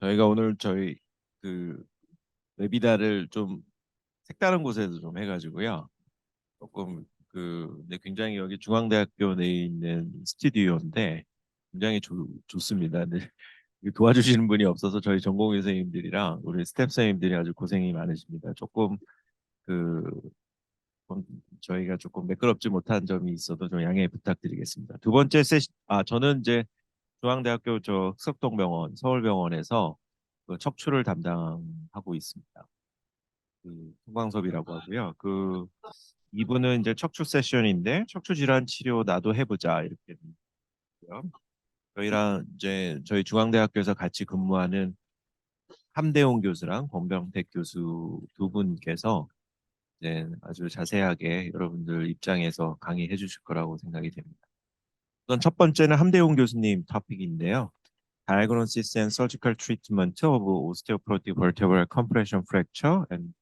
저희가 오늘 저희 그 웨비나를 좀 색다른 곳에서 좀 해가지고요. 조금 근데 굉장히 여기 중앙대학교 내에 있는 스튜디오인데 굉장히 좋습니다. 근데 도와주시는 분이 없어서 저희 전공의 선생님들이랑 우리 스텝 선생님들이 아주 고생이 많으십니다. 조금 그 좀 저희가 조금 매끄럽지 못한 점이 있어도 좀 양해 부탁드리겠습니다. 두 번째 저는 이제 중앙대학교 저 흑석동병원 서울병원에서 그 척추를 담당하고 있습니다. 송광섭이라고 하고요. 이분은 이제 척추 세션인데 척추 질환 치료 나도 해보자 이렇게 되고요. 저희랑 이제 저희 중앙대학교에서 같이 근무하는 함대웅 교수랑 권병택 교수 두 분께서 이제 아주 자세하게 여러분들 입장에서 강의해 주실 거라고 생각이 됩니다. 우선 첫 번째는 함대웅 교수님 토픽인데요. Diagnosis and Surgical Treatment of Osteoporotic Vertebral Compression Fracture and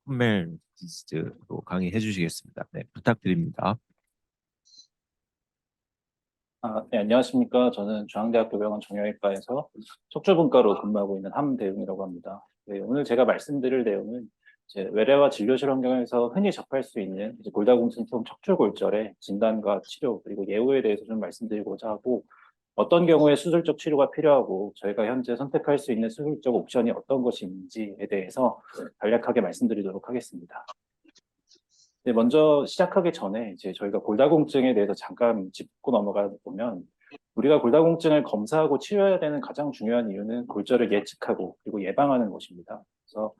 홈멜 디지즈로 강의해 주시겠습니다. 네, 부탁드립니다. 네, 안녕하십니까. 저는 중앙대학교 병원 정형외과에서 척추분과로 근무하고 있는 함대웅이라고 합니다. 네, 오늘 제가 말씀드릴 내용은 이제 외래와 진료실 환경에서 흔히 접할 수 있는 이제 골다공증성 척추골절의 진단과 치료 그리고 예후에 대해서 좀 말씀드리고자 하고 어떤 경우에 수술적 치료가 필요하고 저희가 현재 선택할 수 있는 수술적 옵션이 어떤 것이 있는지에 대해서 간략하게 말씀드리도록 하겠습니다. 네, 먼저 시작하기 전에 이제 저희가 골다공증에 대해서 잠깐 짚고 넘어가 보면 우리가 골다공증을 검사하고 치료해야 되는 가장 중요한 이유는 골절을 예측하고 그리고 예방하는 것입니다. 그래서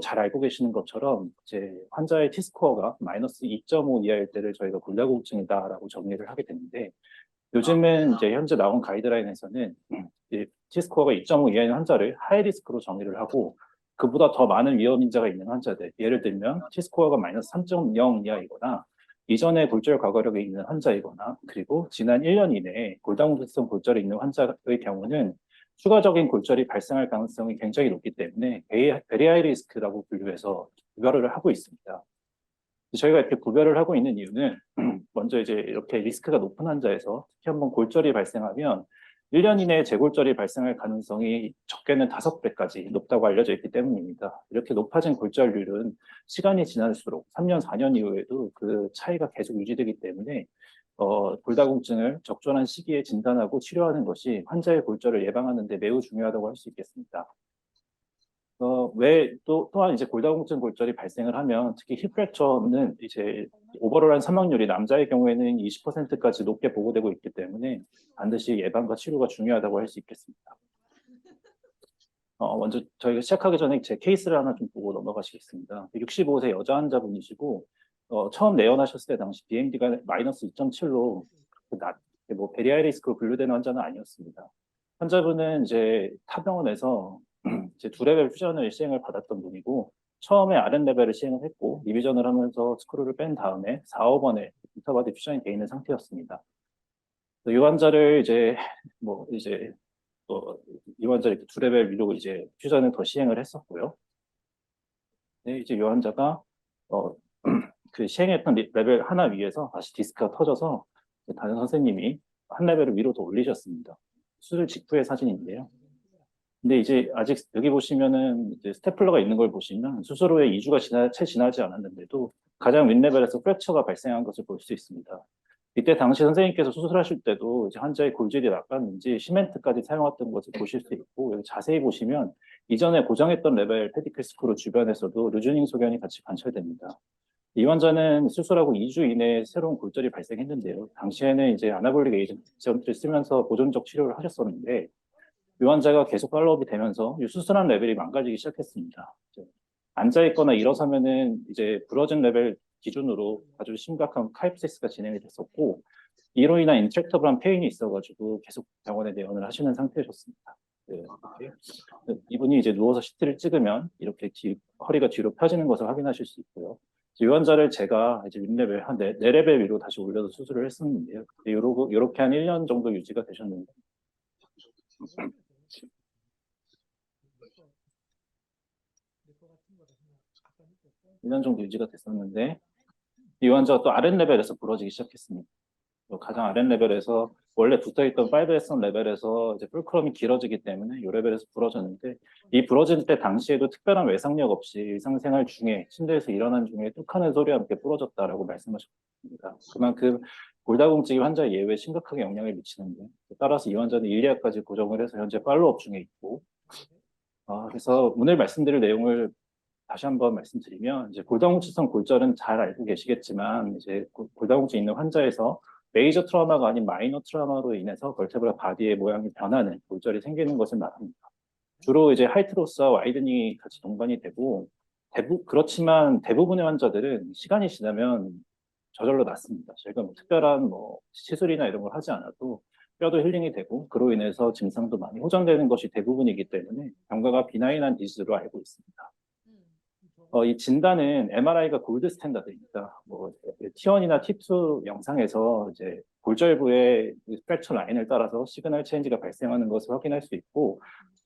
잘 알고 계시는 것처럼 이제 환자의 T스코어가 마이너스 2.5 이하일 때를 저희가 골다공증이다라고 정의를 하게 되는데 요즘은 이제 현재 나온 가이드라인에서는 T스코어가 2.5 이하인 환자를 하이 리스크로 정의를 하고 그보다 더 많은 위험 인자가 있는 환자들, 예를 들면 T스코어가 마이너스 3.0 이하이거나 이전에 골절 과거력이 있는 환자이거나 그리고 지난 1년 이내에 골다공증성 골절이 있는 환자의 경우는 추가적인 골절이 발생할 가능성이 굉장히 높기 때문에 베리 하이 리스크라고 분류해서 구별을 하고 있습니다. 저희가 이렇게 구별을 하고 있는 이유는 먼저 이제 이렇게 리스크가 높은 환자에서 특히 한번 골절이 발생하면 1년 이내에 재골절이 발생할 가능성이 적게는 5배까지 높다고 알려져 있기 때문입니다. 이렇게 높아진 골절률은 시간이 지날수록 3년, 4년 이후에도 그 차이가 계속 유지되기 때문에 골다공증을 적절한 시기에 진단하고 치료하는 것이 환자의 골절을 예방하는 데 매우 중요하다고 할 수 있겠습니다. 또한 이제 골다공증 골절이 발생을 하면 특히 힙프랙처는 이제 오버롤한 사망률이 남자의 경우에는 20%까지 높게 보고되고 있기 때문에 반드시 예방과 치료가 중요하다고 할 수 있겠습니다. 먼저 저희가 시작하기 전에 제 케이스를 하나 좀 보고 넘어가시겠습니다. 65세 여자 환자분이시고 처음 내원하셨을 때 당시 BMD가 마이너스 2.7로 뭐 베리하이 리스크로 분류되는 환자는 아니었습니다. 환자분은 이제 타병원에서 이제 두 레벨 퓨전을 시행을 받았던 분이고 처음에 RN 레벨을 시행을 했고 리비전을 하면서 스크루를 뺀 다음에 4, 5번에 인터바디 퓨전이 돼 있는 상태였습니다. 이 환자를 이제 이 환자를 이렇게 두 레벨 위로 이제 퓨전을 더 시행을 했었고요. 네, 이제 이 환자가 어, 그 시행했던 레벨 하나 위에서 다시 디스크가 터져서 다른 선생님이 한 레벨을 위로 더 올리셨습니다. 수술 직후의 사진인데요. 근데 이제 아직 여기 보시면은 이제 스테플러가 있는 걸 보시면 수술 후에 2주가 채 지나지 않았는데도 가장 윗레벨에서 프랙처가 발생한 것을 볼 수 있습니다. 이때 당시 선생님께서 수술하실 때도 이제 환자의 골질이 나빴는지 시멘트까지 사용했던 것을 보실 수 있고 여기 자세히 보시면 이전에 고정했던 레벨 페디클 스크루 주변에서도 루즈닝 소견이 같이 관찰됩니다. 이 환자는 수술하고 2주 이내에 새로운 골절이 발생했는데요. 당시에는 이제 아나볼릭 에이전트를 쓰면서 보존적 치료를 하셨었는데 이 환자가 계속 팔로업이 되면서 수술한 레벨이 망가지기 시작했습니다. 앉아있거나 일어서면은 이제 부러진 레벨 기준으로 아주 심각한 카이프시스가 진행이 됐었고 이로 인한 인트랙터블한 페인이 있어가지고 계속 병원에 내원을 하시는 상태셨습니다. 네, 이분이 이제 누워서 CT를 찍으면 이렇게 허리가 뒤로 펴지는 것을 확인하실 수 있고요. 이 환자를 제가 이제 윗레벨 한 4레벨 위로 다시 올려서 수술을 했었는데요. 이렇게 한 1년 정도 유지가 되셨는데 1년 정도 유지가 됐었는데 이 환자가 또 아랫 레벨에서 부러지기 시작했습니다. 가장 아랫 레벨에서 원래 붙어있던 5S 레벨에서 이제 풀크럼이 길어지기 때문에 이 레벨에서 부러졌는데 이 부러질 때 당시에도 특별한 외상력 없이 일상생활 중에 침대에서 일어난 중에 뚝하는 소리와 함께 부러졌다라고 말씀하셨습니다. 그만큼 골다공증이 환자의 예후에 심각하게 영향을 미치는데 따라서 이 환자는 일리아까지 고정을 해서 현재 팔로우업 중에 있고 그래서 오늘 말씀드릴 내용을 다시 한번 말씀드리면 이제 골다공증성 골절은 잘 알고 계시겠지만 이제 골다공증 있는 환자에서 메이저 트라우마가 아닌 마이너 트라우마로 인해서 벌테브라 바디의 모양이 변하는 골절이 생기는 것을 말합니다. 주로 이제 하이트 로스와 와이드닝이 같이 동반이 되고 그렇지만 대부분의 환자들은 시간이 지나면 저절로 낫습니다. 저희가 뭐 특별한 뭐 시술이나 이런 걸 하지 않아도 뼈도 힐링이 되고 그로 인해서 증상도 많이 호전되는 것이 대부분이기 때문에 경과가 비나인한 디지즈로 알고 있습니다. 이 진단은 MRI가 골드 스탠다드입니다. 뭐 T1이나 T2 영상에서 이제 골절부의 프랙처 라인을 따라서 시그널 체인지가 발생하는 것을 확인할 수 있고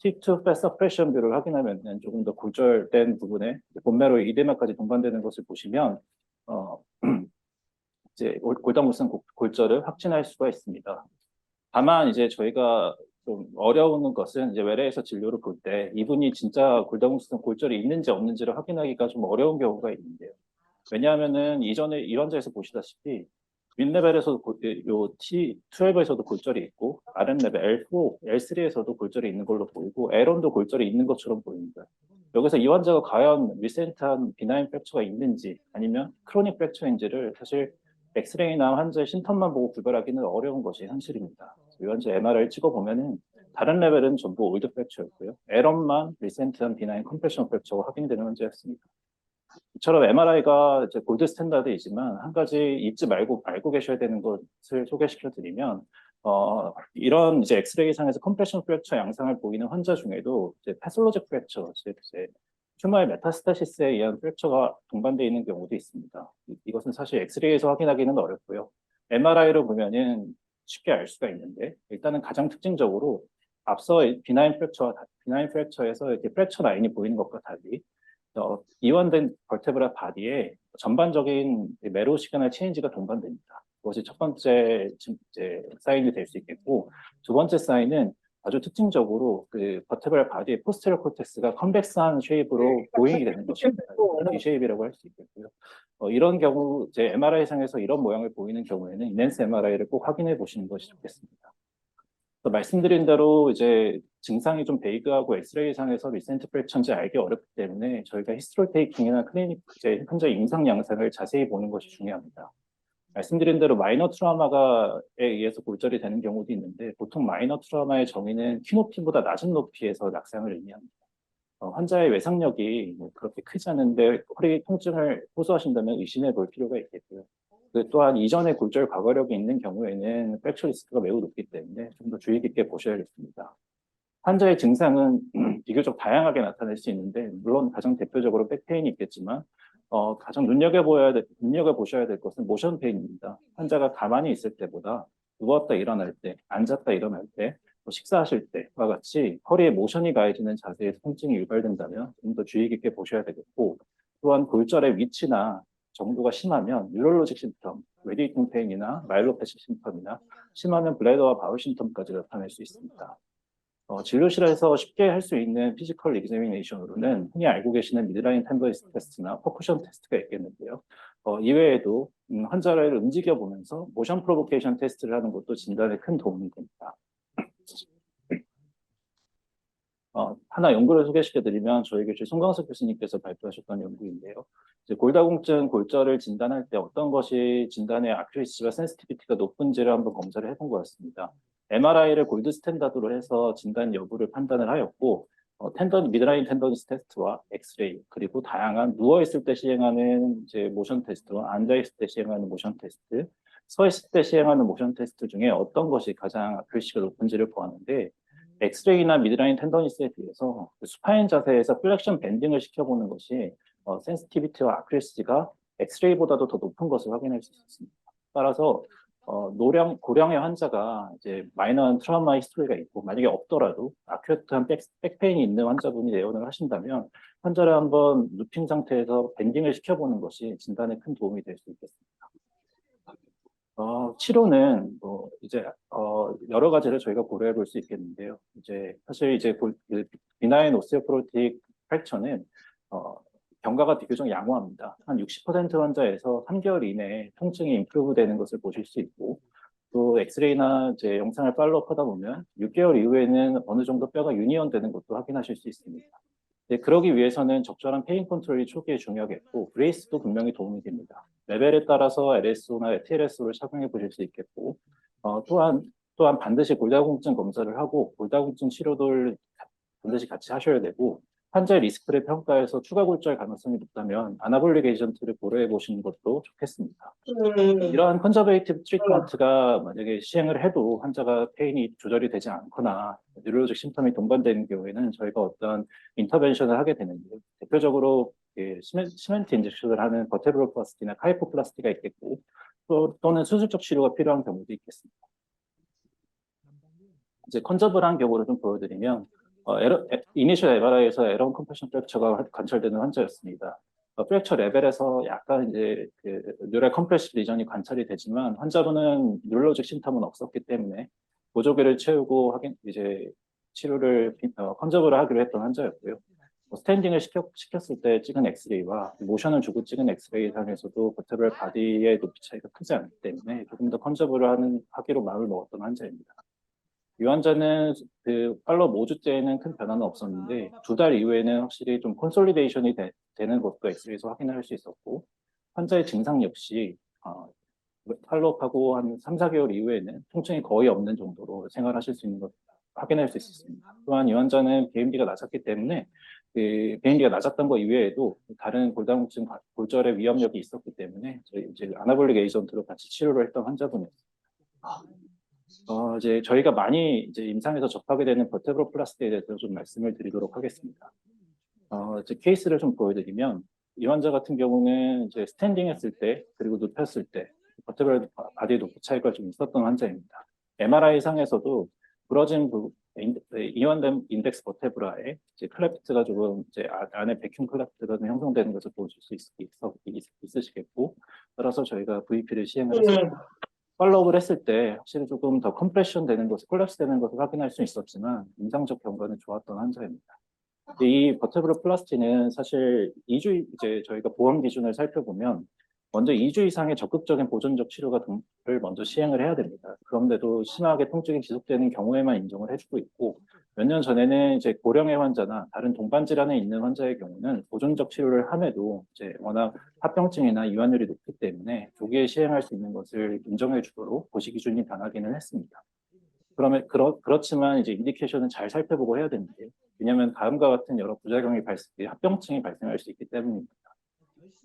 T2 서프레션 뷰를 확인하면 조금 더 골절된 부분에 본메로 이데마까지 동반되는 것을 보시면 이제 골다공증 골절을 확진할 수가 있습니다. 다만 이제 저희가 좀 어려운 것은 이제 외래에서 진료를 볼 때 이분이 진짜 골다공증 골절이 있는지 없는지를 확인하기가 좀 어려운 경우가 있는데요. 왜냐하면은 이전에 이 환자에서 보시다시피 윗레벨에서도 요 T12에서도 골절이 있고 아랫레벨 L4, L3에서도 골절이 있는 걸로 보이고 L1도 골절이 있는 것처럼 보입니다. 여기서 이 환자가 과연 리센트한 비나인 프랙처가 있는지 아니면 크로닉 프랙처인지를 사실 엑스레이나 환자의 심턴만 보고 구별하기는 어려운 것이 현실입니다. 이 환자 MRI를 찍어보면은 다른 레벨은 전부 올드 프랙처였고요. L1만 리센트한 비나인 컴프레션 프랙처가 확인되는 환자였습니다. 이처럼 MRI가 이제 골드 스탠다드이지만 한 가지 잊지 말고 알고 계셔야 되는 것을 소개시켜 드리면 이런 이제 엑스레이 상에서 컴프레션 프랙처 양상을 보이는 환자 중에도 이제 패솔로직 프랙처, 이제 튜머의 메타스타시스에 의한 프랙처가 동반되어 있는 경우도 있습니다. 이것은 사실 엑스레이에서 확인하기는 어렵고요. MRI로 보면은 쉽게 알 수가 있는데 일단은 가장 특징적으로 앞서 비나인 프랙처에서 이렇게 프랙처 라인이 보이는 것과 달리 이완된 벌테브라 바디에 전반적인 메로 시그널 체인지가 동반됩니다. 그것이 첫 번째 이제 사인이 될 수 있겠고 두 번째 사인은 아주 특징적으로 그 버테브라 바디의 포스테리어 콜텍스가 컨벡스한 쉐입으로 보잉이 되는 것입니다. D 쉐입이라고 할 수 있겠고요. 이런 경우 이제 MRI 상에서 이런 모양을 보이는 경우에는 인핸스 MRI를 꼭 확인해 보시는 것이 좋겠습니다. 말씀드린 대로 이제 증상이 좀 베이그하고 엑스레이 상에서 리센트 프랙처인지 알기 어렵기 때문에 저희가 히스토리 테이킹이나 클리닉 이제 현재 임상 양상을 자세히 보는 것이 중요합니다. 말씀드린 대로 마이너 트라우마에 의해서 골절이 되는 경우도 있는데 보통 마이너 트라우마의 정의는 키 높이보다 낮은 높이에서 낙상을 의미합니다. 환자의 외상력이 뭐 그렇게 크지 않은데 허리 통증을 호소하신다면 의심해 볼 필요가 있겠고요. 또한 이전에 골절 과거력이 있는 경우에는 프랙처 리스크가 매우 높기 때문에 좀 더 주의 깊게 보셔야겠습니다. 환자의 증상은 비교적 다양하게 나타날 수 있는데 물론 가장 대표적으로 백페인이 있겠지만 가장 눈여겨보셔야 될 것은 모션 페인입니다. 환자가 가만히 있을 때보다 누웠다 일어날 때, 앉았다 일어날 때, 식사하실 때와 같이 허리에 모션이 가해지는 자세에서 통증이 유발된다면 좀 더 주의 깊게 보셔야 되겠고 또한 골절의 위치나 정도가 심하면 뉴럴로직 심텀, 레디에이팅 페인이나 마일로패시 심텀이나 심하면 블레더와 바울 심텀까지 나타날 수 있습니다. 진료실에서 쉽게 할 수 있는 피지컬 examination으로는 흔히 알고 계시는 미드라인 텐더니스 테스트나 퍼쿠션 테스트가 있겠는데요. 이외에도 환자를 움직여 보면서 모션 프로보케이션 테스트를 하는 것도 진단에 큰 도움이 됩니다. 하나 연구를 소개시켜드리면 저희 교실 송광석 교수님께서 발표하셨던 연구인데요. 이제 골다공증 골절을 진단할 때 어떤 것이 진단의 아큐리시와 센시티비티가 높은지를 한번 검사를 해본 것 같습니다. MRI를 골드 스탠다드로 해서 진단 여부를 판단을 하였고 미드라인 텐더니스 테스트와 엑스레이 그리고 다양한 누워있을 때 시행하는 이제 모션 테스트와 앉아있을 때 시행하는 모션 테스트, 서있을 때 시행하는 모션 테스트 중에 어떤 것이 가장 아큐리시가 높은지를 보았는데 엑스레이나 미드라인 텐더니스에 비해서 수파인 자세에서 플렉션 밴딩을 시켜보는 것이 센시티비티와 아큐리시가 엑스레이보다도 더 높은 것을 확인할 수 있습니다. 따라서 고령의 환자가 이제 마이너한 트라우마 히스토리가 있고 만약에 없더라도 아큐트한 백페인이 있는 환자분이 내원을 하신다면 환자를 한번 누핑 상태에서 밴딩을 시켜보는 것이 진단에 큰 도움이 될 수 있겠습니다. 치료는 뭐 이제 여러 가지를 저희가 고려해 볼 수 있겠는데요. 이제 사실 이제 비나인 오스티오포로틱 프랙처는 어, 경과가 비교적 양호합니다. 한 60% 환자에서 3개월 이내에 통증이 임프루브 되는 것을 보실 수 있고, 또 엑스레이나 이제 영상을 팔로우하다 보면 6개월 이후에는 어느 정도 뼈가 유니언 되는 것도 확인하실 수 있습니다. 네, 그러기 위해서는 적절한 페인 컨트롤이 초기에 중요하겠고, 브레이스도 분명히 도움이 됩니다. 레벨에 따라서 LSO나 TLSO를 착용해 보실 수 있겠고, 또한 반드시 골다공증 검사를 하고, 골다공증 치료를 반드시 같이 하셔야 되고, 환자의 리스크를 평가해서 추가 골절 가능성이 높다면 아나볼릭 에이전트를 고려해 보시는 것도 좋겠습니다. 이러한 컨저베이티브 트리트먼트가 만약에 시행을 해도 환자가 페인이 조절이 되지 않거나 뉴로로직 심텀이 동반되는 경우에는 저희가 어떤 인터벤션을 하게 되는데요. 대표적으로 시멘트 인젝션을 하는 버테브로플라스티나 카이포플라스티가 있겠고 또는 수술적 치료가 필요한 경우도 있겠습니다. 이제 컨저브를 한 경우를 좀 보여드리면 이니셜 MRI에서 에런 컴프레션 프랙처가 관찰되는 환자였습니다. 프랙처 레벨에서 약간 이제 그 뉴럴 컴프레시브 리전이 관찰이 되지만 환자분은 뉴럴로직 심텀은 없었기 때문에 보조개를 채우고 이제 치료를 컨저브를 하기로 했던 환자였고요. 스탠딩을 시켰을 때 찍은 엑스레이와 모션을 주고 찍은 엑스레이 상에서도 버테브럴 바디의 높이 차이가 크지 않기 때문에 조금 더 컨저브를 하기로 마음을 먹었던 환자입니다. 이 환자는 그 팔로우 5주째에는 큰 변화는 없었는데 2달 이후에는 확실히 좀 콘솔리데이션이 되는 것도 엑스레이에서 확인할 수 있었고 환자의 증상 역시 팔로우하고 한 3, 4개월 이후에는 통증이 거의 없는 정도로 생활하실 수 있는 것 확인할 수 있었습니다. 또한 이 환자는 BMD가 낮았기 때문에 그 BMD가 낮았던 것 이외에도 다른 골다공증 골절의 위험력이 있었기 때문에 저희 이제 아나볼릭 에이전트로 같이 치료를 했던 환자분이었습니다. 이제 저희가 많이 이제 임상에서 접하게 되는 버테브로플라스티에 대해서 좀 말씀을 드리도록 하겠습니다. 이제 케이스를 좀 보여드리면 이 환자 같은 경우는 이제 스탠딩 했을 때 그리고 눕혔을 때 버테브럴 바디 높이 차이가 좀 있었던 환자입니다. MRI 상에서도 부러진 이완된 인덱스 버테브라에 이제 클래프트가 조금 이제 안에 백큐ම් 클래프트가 좀 형성되는 것을 보실 수 있으시겠고 따라서 저희가 VP를 시행을 했습니다. 팔로우를 했을 때 확실히 조금 더 컴프레션 되는 것을 콜랩스 되는 것을 확인할 수 있었지만 임상적 경과는 좋았던 환자입니다. 이 버테브로 플라스티는 사실 2주 이제 저희가 보험 기준을 살펴보면 먼저 2주 이상의 적극적인 보존적 치료를 먼저 시행을 해야 됩니다. 그런데도 심하게 통증이 지속되는 경우에만 인정을 해주고 있고 몇 년 전에는 이제 고령의 환자나 다른 동반 질환에 있는 환자의 경우는 보존적 치료를 함에도 이제 워낙 합병증이나 이완율이 높기 때문에 조기에 시행할 수 있는 것을 인정해 주도록 고시 기준이 변하기는 했습니다. 그렇지만 이제 인디케이션은 잘 살펴보고 해야 되는데 왜냐하면 다음과 같은 여러 부작용이 합병증이 발생할 수 있기 때문입니다.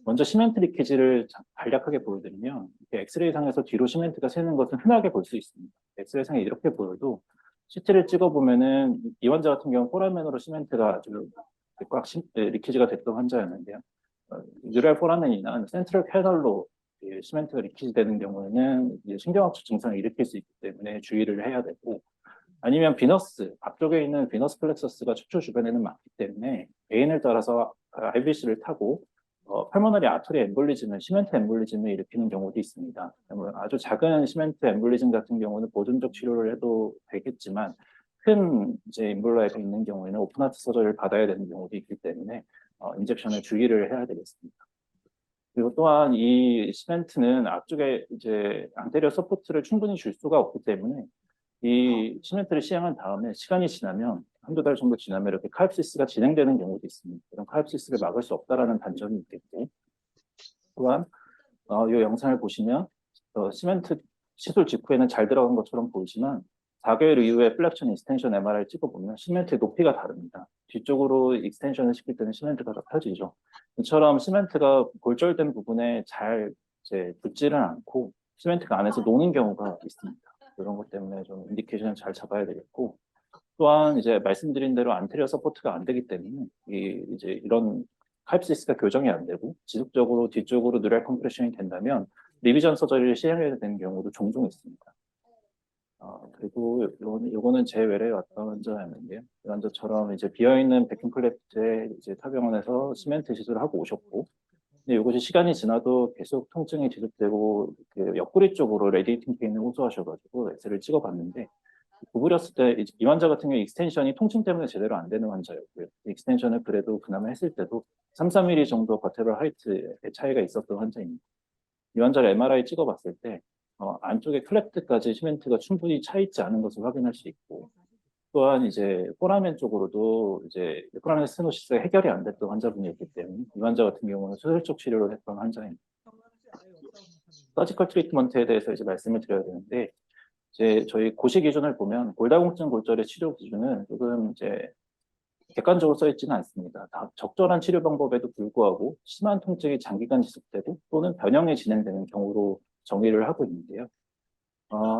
먼저 시멘트 리키지를 간략하게 보여드리면 엑스레이 상에서 뒤로 시멘트가 새는 것은 흔하게 볼 수 있습니다. 엑스레이 상에 이렇게 보여도 CT를 찍어보면은 이 환자 같은 경우는 포라멘으로 시멘트가 아주 꽉 리키지가 됐던 환자였는데요. 뉴럴 포라멘이나 센트럴 캐널로 시멘트가 리키지 되는 경우에는 신경학적 증상을 일으킬 수 있기 때문에 주의를 해야 되고 아니면 비너스, 앞쪽에 있는 비너스 플렉서스가 척추 주변에는 많기 때문에 베인을 따라서 IVC를 타고 팔모너리 아토리 엠볼리즘은 시멘트 엠볼리즘을 일으키는 경우도 있습니다. 아주 작은 시멘트 엠볼리즘 같은 경우는 보존적 치료를 해도 되겠지만 큰 이제 엠볼라이가 있는 경우에는 오픈하트 서저리를 받아야 되는 경우도 있기 때문에 인젝션에 주의를 해야 되겠습니다. 그리고 또한 이 시멘트는 앞쪽에 이제 안테리어 서포트를 충분히 줄 수가 없기 때문에 이 시멘트를 시행한 다음에 시간이 지나면 한두 달 정도 지나면 이렇게 카입시스가 진행되는 경우도 있습니다. 그런 카입시스를 막을 수 없다라는 단점이 있겠고 또한 이 영상을 보시면 시멘트 시술 직후에는 잘 들어간 것처럼 보이지만 4개월 이후에 플렉션 익스텐션 MRI를 찍어보면 시멘트의 높이가 다릅니다. 뒤쪽으로 익스텐션을 시킬 때는 시멘트가 더 펴지죠. 이처럼 시멘트가 골절된 부분에 잘 이제 붙지는 않고 시멘트가 안에서 노는 경우가 있습니다. 그런 것 때문에 좀 인디케이션을 잘 잡아야 되겠고 또한 이제 말씀드린 대로 안테리어 서포트가 안 되기 때문에 이제 이런 카입시스가 교정이 안 되고 지속적으로 뒤쪽으로 뉴럴 컴프레션이 된다면 리비전 서저리를 시행해야 되는 경우도 종종 있습니다. 그리고 요거는 제 외래에 왔던 환자였는데요. 이 환자처럼 이제 비어있는 백큐ම් 클래프트에 이제 타병원에서 시멘트 시술을 하고 오셨고 근데 이것이 시간이 지나도 계속 통증이 지속되고 그 옆구리 쪽으로 레디에이팅 페인을 호소하셔가지고 엑스를 찍어봤는데 구부렸을 때 이 환자 같은 경우 익스텐션이 통증 때문에 제대로 안 되는 환자였고요. 익스텐션을 그래도 그나마 했을 때도 3-4mm 정도 버테블 하이트의 차이가 있었던 환자입니다. 이 환자를 MRI 찍어봤을 때 안쪽에 클레프트까지 시멘트가 충분히 차 있지 않은 것을 확인할 수 있고 또한 이제 포라멘 쪽으로도 이제 포라멘 스테노시스가 해결이 안 됐던 환자분이었기 때문에 이 환자 같은 경우는 수술적 치료를 했던 환자입니다. 서지컬 트리트먼트에 대해서 이제 말씀을 드려야 되는데 이제 저희 고시 기준을 보면 골다공증 골절의 치료 기준은 조금 이제 객관적으로 써 있지는 않습니다. 다 적절한 치료 방법에도 불구하고 심한 통증이 장기간 지속되고 또는 변형이 진행되는 경우로 정의를 하고 있는데요.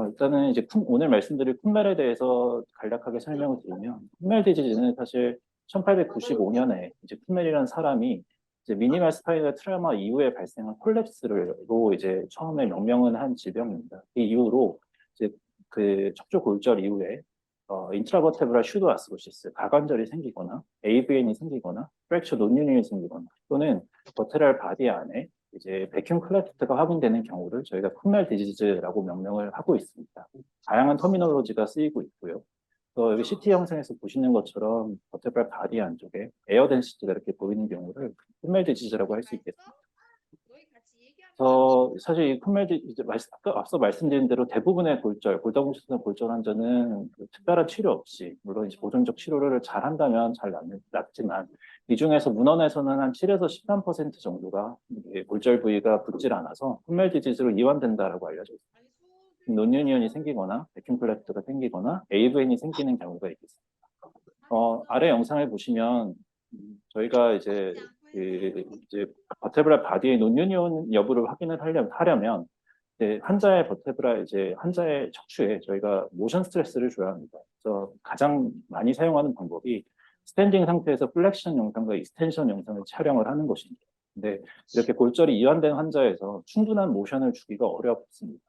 일단은 이제 오늘 말씀드릴 쿤멜에 대해서 간략하게 설명을 드리면 쿤멜 디지즈는 사실 1895년에 이제 쿤멜이라는 사람이 이제 미니멀 스파이널 트라우마 이후에 발생한 콜랩스로 이제 처음에 명명을 한 질병입니다. 이 이후로 이제 그 척추 골절 이후에 인트라버테브랄 슈도 아스로시스, 가관절이 생기거나 AVN이 생기거나 프랙처 논유닛이 생기거나 또는 버테랄 바디 안에 이제 백큐ම් 클레프트가 확인되는 경우를 저희가 쿤멜 디지즈라고 명명을 하고 있습니다. 다양한 터미놀로지가 쓰이고 있고요. 여기 CT 영상에서 보시는 것처럼 버테브랄 바디 안쪽에 에어 덴시티가 이렇게 보이는 경우를 쿤멜 디지즈라고 할 수 있겠습니다. 사실 이 쿤멜 디지즈 앞서 말씀드린 대로 대부분의 골다공증 골절 환자는 그 특별한 치료 없이 물론 이제 보존적 치료를 잘 한다면 잘 낫지만 이 중에서 문헌에서는 한 7에서 13% 정도가 골절 부위가 붓질 않아서 쿤멜 디지즈로 이완된다라고 알려져 있습니다. 논유니언이 생기거나 백큐ම් 플래프트가 생기거나 AVN이 생기는 경우가 있겠습니다. 아래 영상을 보시면 저희가 이제 버테브랄 바디의 논유니온 여부를 확인을 하려면 환자의 환자의 척추에 저희가 모션 스트레스를 줘야 합니다. 그래서 가장 많이 사용하는 방법이 스탠딩 상태에서 플렉션 영상과 익스텐션 영상을 촬영을 하는 것입니다. 근데 이렇게 골절이 이완된 환자에서 충분한 모션을 주기가 어렵습니다.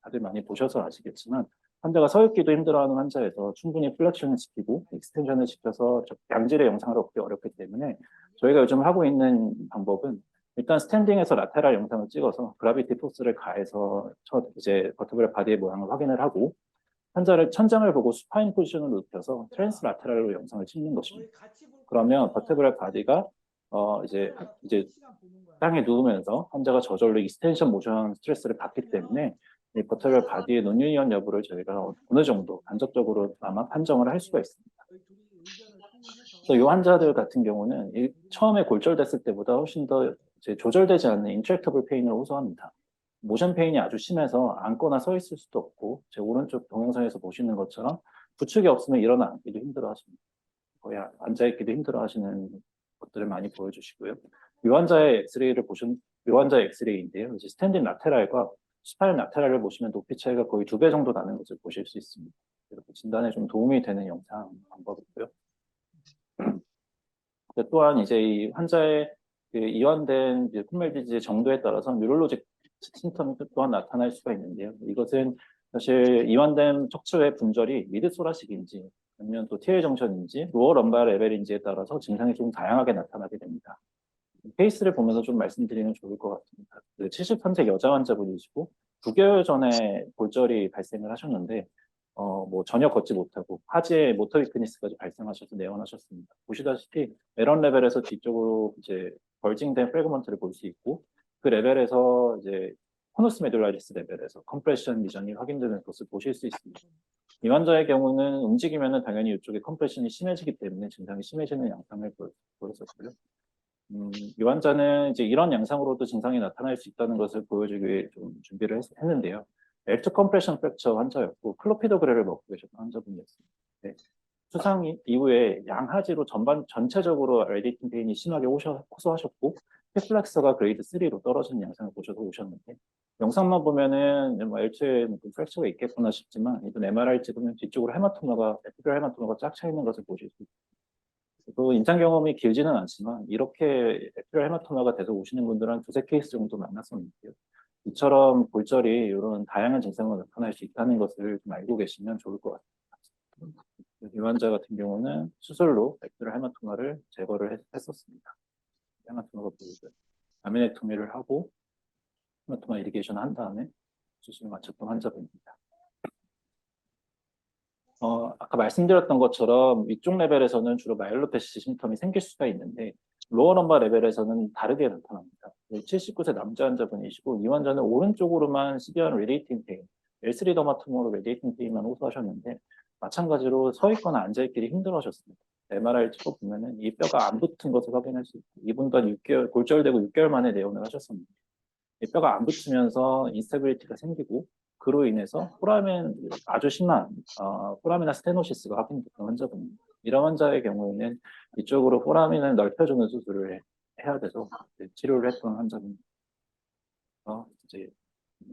다들 많이 보셔서 아시겠지만 환자가 서 있기도 힘들어하는 환자에서 충분히 플렉션을 시키고 익스텐션을 시켜서 양질의 영상을 얻기 어렵기 때문에 저희가 요즘 하고 있는 방법은 일단 스탠딩에서 라테랄 영상을 찍어서 그라비티 포스를 가해서 이제 버티블 바디의 모양을 확인을 하고 환자를 천장을 보고 수파인 포지션을 눕혀서 트랜스 라테랄로 영상을 찍는 것입니다. 그러면 버티블 바디가 이제 땅에 누우면서 환자가 저절로 익스텐션 모션 스트레스를 받기 때문에 이 버티블 바디의 논유니언 여부를 저희가 어느 정도 간접적으로 아마 판정을 할 수가 있습니다. 그래서 이 환자들 같은 경우는 처음에 골절됐을 때보다 훨씬 더 이제 조절되지 않는 인트랙터블 페인을 호소합니다. 모션 페인이 아주 심해서 앉거나 서 있을 수도 없고 제 오른쪽 동영상에서 보시는 것처럼 부축이 없으면 일어나 앉기도 힘들어하십니다. 거의 앉아있기도 힘들어하시는 것들을 많이 보여주시고요. 이 환자의 엑스레이인데요. 이제 스탠딩 라테랄과 스파인 라테랄을 보시면 높이 차이가 거의 2배 정도 나는 것을 보실 수 있습니다. 이렇게 진단에 좀 도움이 되는 영상 방법이고요. 또한 이제 이 환자의 이완된 쿤멜 디지의 정도에 따라서 뉴럴로직 심텀이 또한 나타날 수가 있는데요. 이것은 사실 이완된 척추의 분절이 미드소라식인지 아니면 또 TL 정션인지 로어 럼바 레벨인지에 따라서 증상이 좀 다양하게 나타나게 됩니다. 케이스를 보면서 좀 말씀드리면 좋을 것 같습니다. 73세 여자 환자분이시고 9개월 전에 골절이 발생을 하셨는데 뭐 전혀 걷지 못하고 하지에 모터 위크니스까지 발생하셔서 내원하셨습니다. 보시다시피 메런 레벨에서 뒤쪽으로 이제 벌징된 프래그먼트를 볼 수 있고 그 레벨에서 이제 코너스 메듈라리스 레벨에서 컴프레션 리전이 확인되는 것을 보실 수 있습니다. 이 환자의 경우는 움직이면은 당연히 이쪽에 컴프레션이 심해지기 때문에 증상이 심해지는 양상을 보였었고요. 이 환자는 이제 이런 양상으로도 증상이 나타날 수 있다는 것을 보여주기 위해 좀 준비를 했는데요. 엘트 컴프레션 프랙처 환자였고 클로피도그레를 먹고 계셨던 환자분이었습니다. 네. 수상 이후에 양하지로 전체적으로 레디팅 페인이 심하게 호소하셨고 힙플렉서가 그레이드 3로 떨어진 양상을 보셔서 오셨는데 영상만 보면은 뭐 엘트에 프랙처가 있겠구나 싶지만 이번 MRI 찍으면 뒤쪽으로 에피듈 헤마토마가 쫙 차 있는 것을 보실 수 있습니다. 또 임상 경험이 길지는 않지만 이렇게 에피듈 헤마토마가 돼서 오시는 분들은 한 2-3케이스 정도 만났었는데요. 이처럼 골절이 이런 다양한 증상으로 나타날 수 있다는 것을 좀 알고 계시면 좋을 것 같습니다. 이 환자 같은 경우는 수술로 에피듈 헤마토마를 제거를 했었습니다. 헤마토마가 보이고요. 라미넥토미를 하고 헤마토마 이리게이션을 한 다음에 수술을 마쳤던 환자분입니다. 아까 말씀드렸던 것처럼 위쪽 레벨에서는 주로 마이엘로패시 심텀이 생길 수가 있는데 로어 넘버 레벨에서는 다르게 나타납니다. 79세 남자 환자분이시고 이 환자는 오른쪽으로만 시비한 레디에이팅 페인, L3 더마토모로 레디에이팅 페인만 호소하셨는데 마찬가지로 서 있거나 앉아 있기를 힘들어하셨습니다. MRI를 찍어보면은 이 뼈가 안 붙은 것을 확인할 수 있고 이분 또한 6개월, 골절되고 6개월 만에 내원을 하셨습니다. 이 뼈가 안 붙으면서 인스테빌리티가 생기고 그로 인해서 포라멘 아주 심한 포라미나 스테노시스가 확인됐던 환자분입니다. 이런 환자의 경우에는 이쪽으로 포라민을 넓혀주는 수술을 해야 돼서 치료를 했던 환자입니다. 이제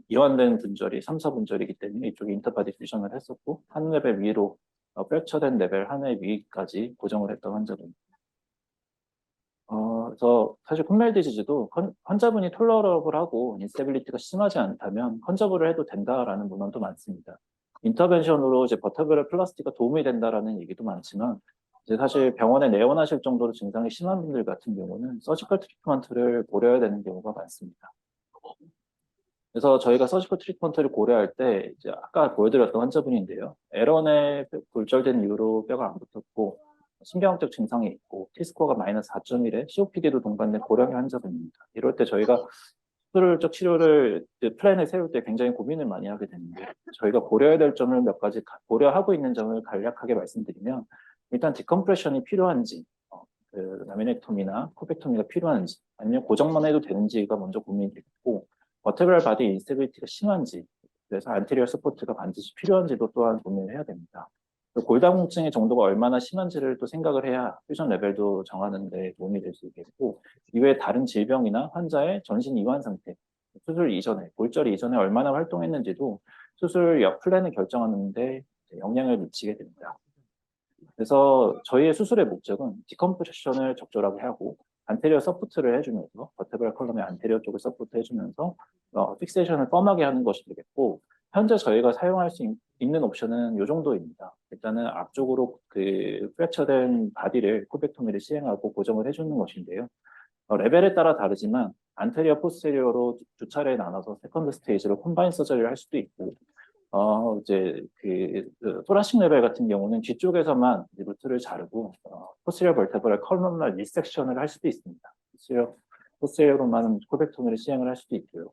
이완된 분절이 3, 4분절이기 때문에 이쪽에 인터바디 퓨전을 했었고 한 레벨 위로 펼쳐된 레벨 하나의 위까지 고정을 했던 환자분입니다. 그래서 사실 콧멜 디지즈도 환자분이 톨러러블하고 인스테빌리티가 심하지 않다면 컨저브를 해도 된다라는 문헌도 많습니다. 인터벤션으로 이제 버터블 플라스틱가 도움이 된다라는 얘기도 많지만 이제 사실 병원에 내원하실 정도로 증상이 심한 분들 같은 경우는 서지컬 트리트먼트를 고려해야 되는 경우가 많습니다. 그래서 저희가 서지컬 트리트먼트를 고려할 때 이제 아까 보여드렸던 환자분인데요. L1에 골절된 이후로 뼈가 안 붙었고 신경학적 증상이 있고 T스코어가 마이너스 4.1에 COPD도 동반된 고령의 환자분입니다. 이럴 때 저희가 수술적 치료를 플랜을 세울 때 굉장히 고민을 많이 하게 되는데 저희가 고려해야 될 점을 몇 가지 고려하고 있는 점을 간략하게 말씀드리면 일단 디컴프레션이 필요한지 그 라미넥토미나 코펙토미가 필요한지 아니면 고정만 해도 되는지가 먼저 고민이 되겠고 버테브랄 바디 인스테빌리티가 심한지 그래서 안테리어 서포트가 반드시 필요한지도 또한 고민을 해야 됩니다. 골다공증의 정도가 얼마나 심한지를 또 생각을 해야 퓨전 레벨도 정하는 데 도움이 될 수 있겠고 이외에 다른 질병이나 환자의 전신 이완 상태, 수술 이전에, 골절 이전에 얼마나 활동했는지도 수술 플랜을 결정하는 데 영향을 미치게 됩니다. 그래서 저희의 수술의 목적은 디컴프레션을 적절하게 하고 안테리어 서포트를 해주면서 버테브랄 컬럼의 안테리어 쪽을 서포트 해주면서 픽세이션을 펌하게 하는 것이 되겠고 현재 저희가 사용할 수 있는 옵션은 이 정도입니다. 일단은 앞쪽으로 그 프랙처된 바디를 코벡토미를 시행하고 고정을 해주는 것인데요. 레벨에 따라 다르지만 안테리어 포스테리어로 두 차례 나눠서 세컨드 스테이지로 콤바인 서저리를 할 수도 있고 이제 토라식 레벨 같은 경우는 뒤쪽에서만 루트를 자르고 포스리어 벌테브랄 컬럼날 리섹션을 할 수도 있습니다. 포스리어로만 코벡토미를 시행을 할 수도 있고요.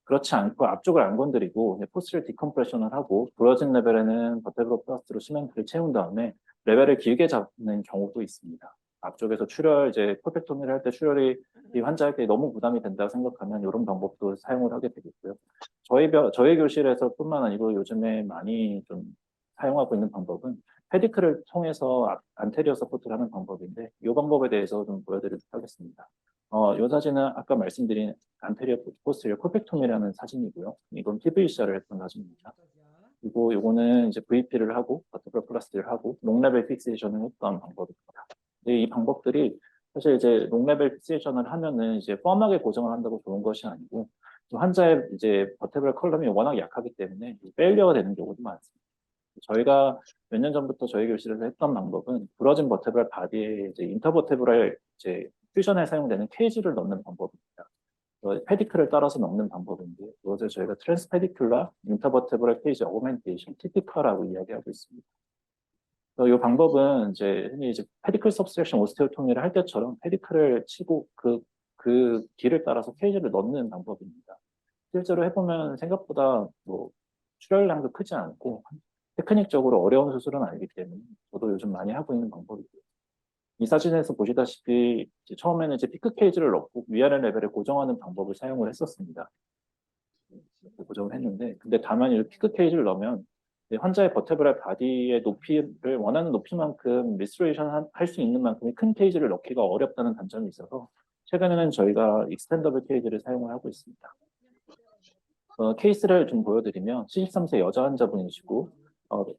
그렇지 않고 앞쪽을 안 건드리고 포스리어 디컴프레션을 하고 부러진 레벨에는 버테브로 플라스트로 시멘트를 채운 다음에 레벨을 길게 잡는 경우도 있습니다. 앞쪽에서 출혈 이제 코펙토미를 할 때 출혈이 이 환자에게 너무 부담이 된다고 생각하면 이런 방법도 사용을 하게 되겠고요. 저희 교실에서뿐만 아니고 요즘에 많이 좀 사용하고 있는 방법은 페디클을 통해서 안테리어 서포트를 하는 방법인데 이 방법에 대해서 좀 보여드리도록 하겠습니다. 이 사진은 아까 말씀드린 안테리어 포스테리어 코펙토미라는 사진이고요. 이건 PVCR을 했던 사진입니다. 그리고 이거는 이제 VP를 하고 버터블 플라스틱을 하고 롱레벨 픽세이션을 했던 방법입니다. 이 방법들이 사실 이제 롱레벨 픽세이션을 하면은 이제 펌하게 고정을 한다고 좋은 것이 아니고 환자의 이제 버테브랄 컬럼이 워낙 약하기 때문에 페일리어가 되는 경우도 많습니다. 저희가 몇 년 전부터 저희 교실에서 했던 방법은 부러진 버테브랄 바디에 이제 인터버테브랄 이제 퓨전에 사용되는 케이지를 넣는 방법입니다. 페디클을 따라서 넣는 방법인데 이것을 저희가 트랜스페디큘라 인터버테브랄 케이지 어그멘테이션 TPCA라고 이야기하고 있습니다. 이 방법은 이제 흔히 이제 페디클 서브스트랙션 오스테오토미를 할 때처럼 페디클을 치고 그 길을 따라서 케이지를 넣는 방법입니다. 실제로 해보면 생각보다 뭐 출혈량도 크지 않고 테크닉적으로 어려운 수술은 아니기 때문에 저도 요즘 많이 하고 있는 방법이고요. 이 사진에서 보시다시피 처음에는 이제 피크 케이지를 넣고 위아래 레벨에 고정하는 방법을 사용을 했었습니다. 고정을 했는데 근데 다만 이 피크 케이지를 넣으면 환자의 버테브랄 바디의 높이를 원하는 높이만큼 리스토레이션 할 수 있는 만큼의 큰 케이지를 넣기가 어렵다는 단점이 있어서 최근에는 저희가 익스텐더블 케이지를 사용을 하고 있습니다. 케이스를 좀 보여드리면 73세 여자 환자분이시고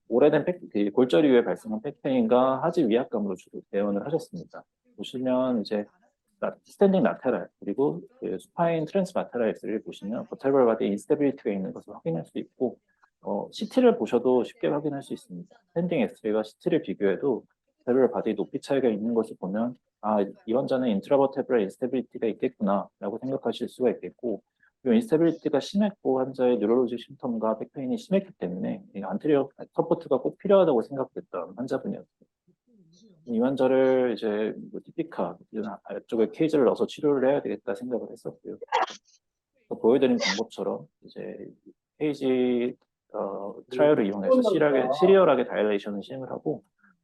오래된 골절 이후에 발생한 백페인과 하지 위압감으로 주로 내원을 하셨습니다. 보시면 이제 스탠딩 라테랄 그리고 수파인 트랜스 라테랄 엑스를 보시면 버테브랄 바디 인스테빌리티가 있는 것을 확인할 수 있고 CT를 보셔도 쉽게 확인할 수 있습니다. 스탠딩 엑스레이와 CT를 비교해도 버테브랄 바디 높이 차이가 있는 것을 보면 아, 이 환자는 인트라버테브럴 인스테빌리티가 있겠구나라고 생각하실 수가 있겠고, 이 인스테빌리티가 심했고 환자의 뉴럴로직 심텀과 백페인이 심했기 때문에 이 안테리어 서포트가 꼭 필요하다고 생각됐던 환자분이었어요. 이 환자를 이제 뭐 티피카 이쪽에 케이지를 넣어서 치료를 해야 되겠다 생각을 했었고요. 보여드린 방법처럼 이제 케이지 트라이얼을 이용해서 시리얼하게 다일레이션을 시행을 하고,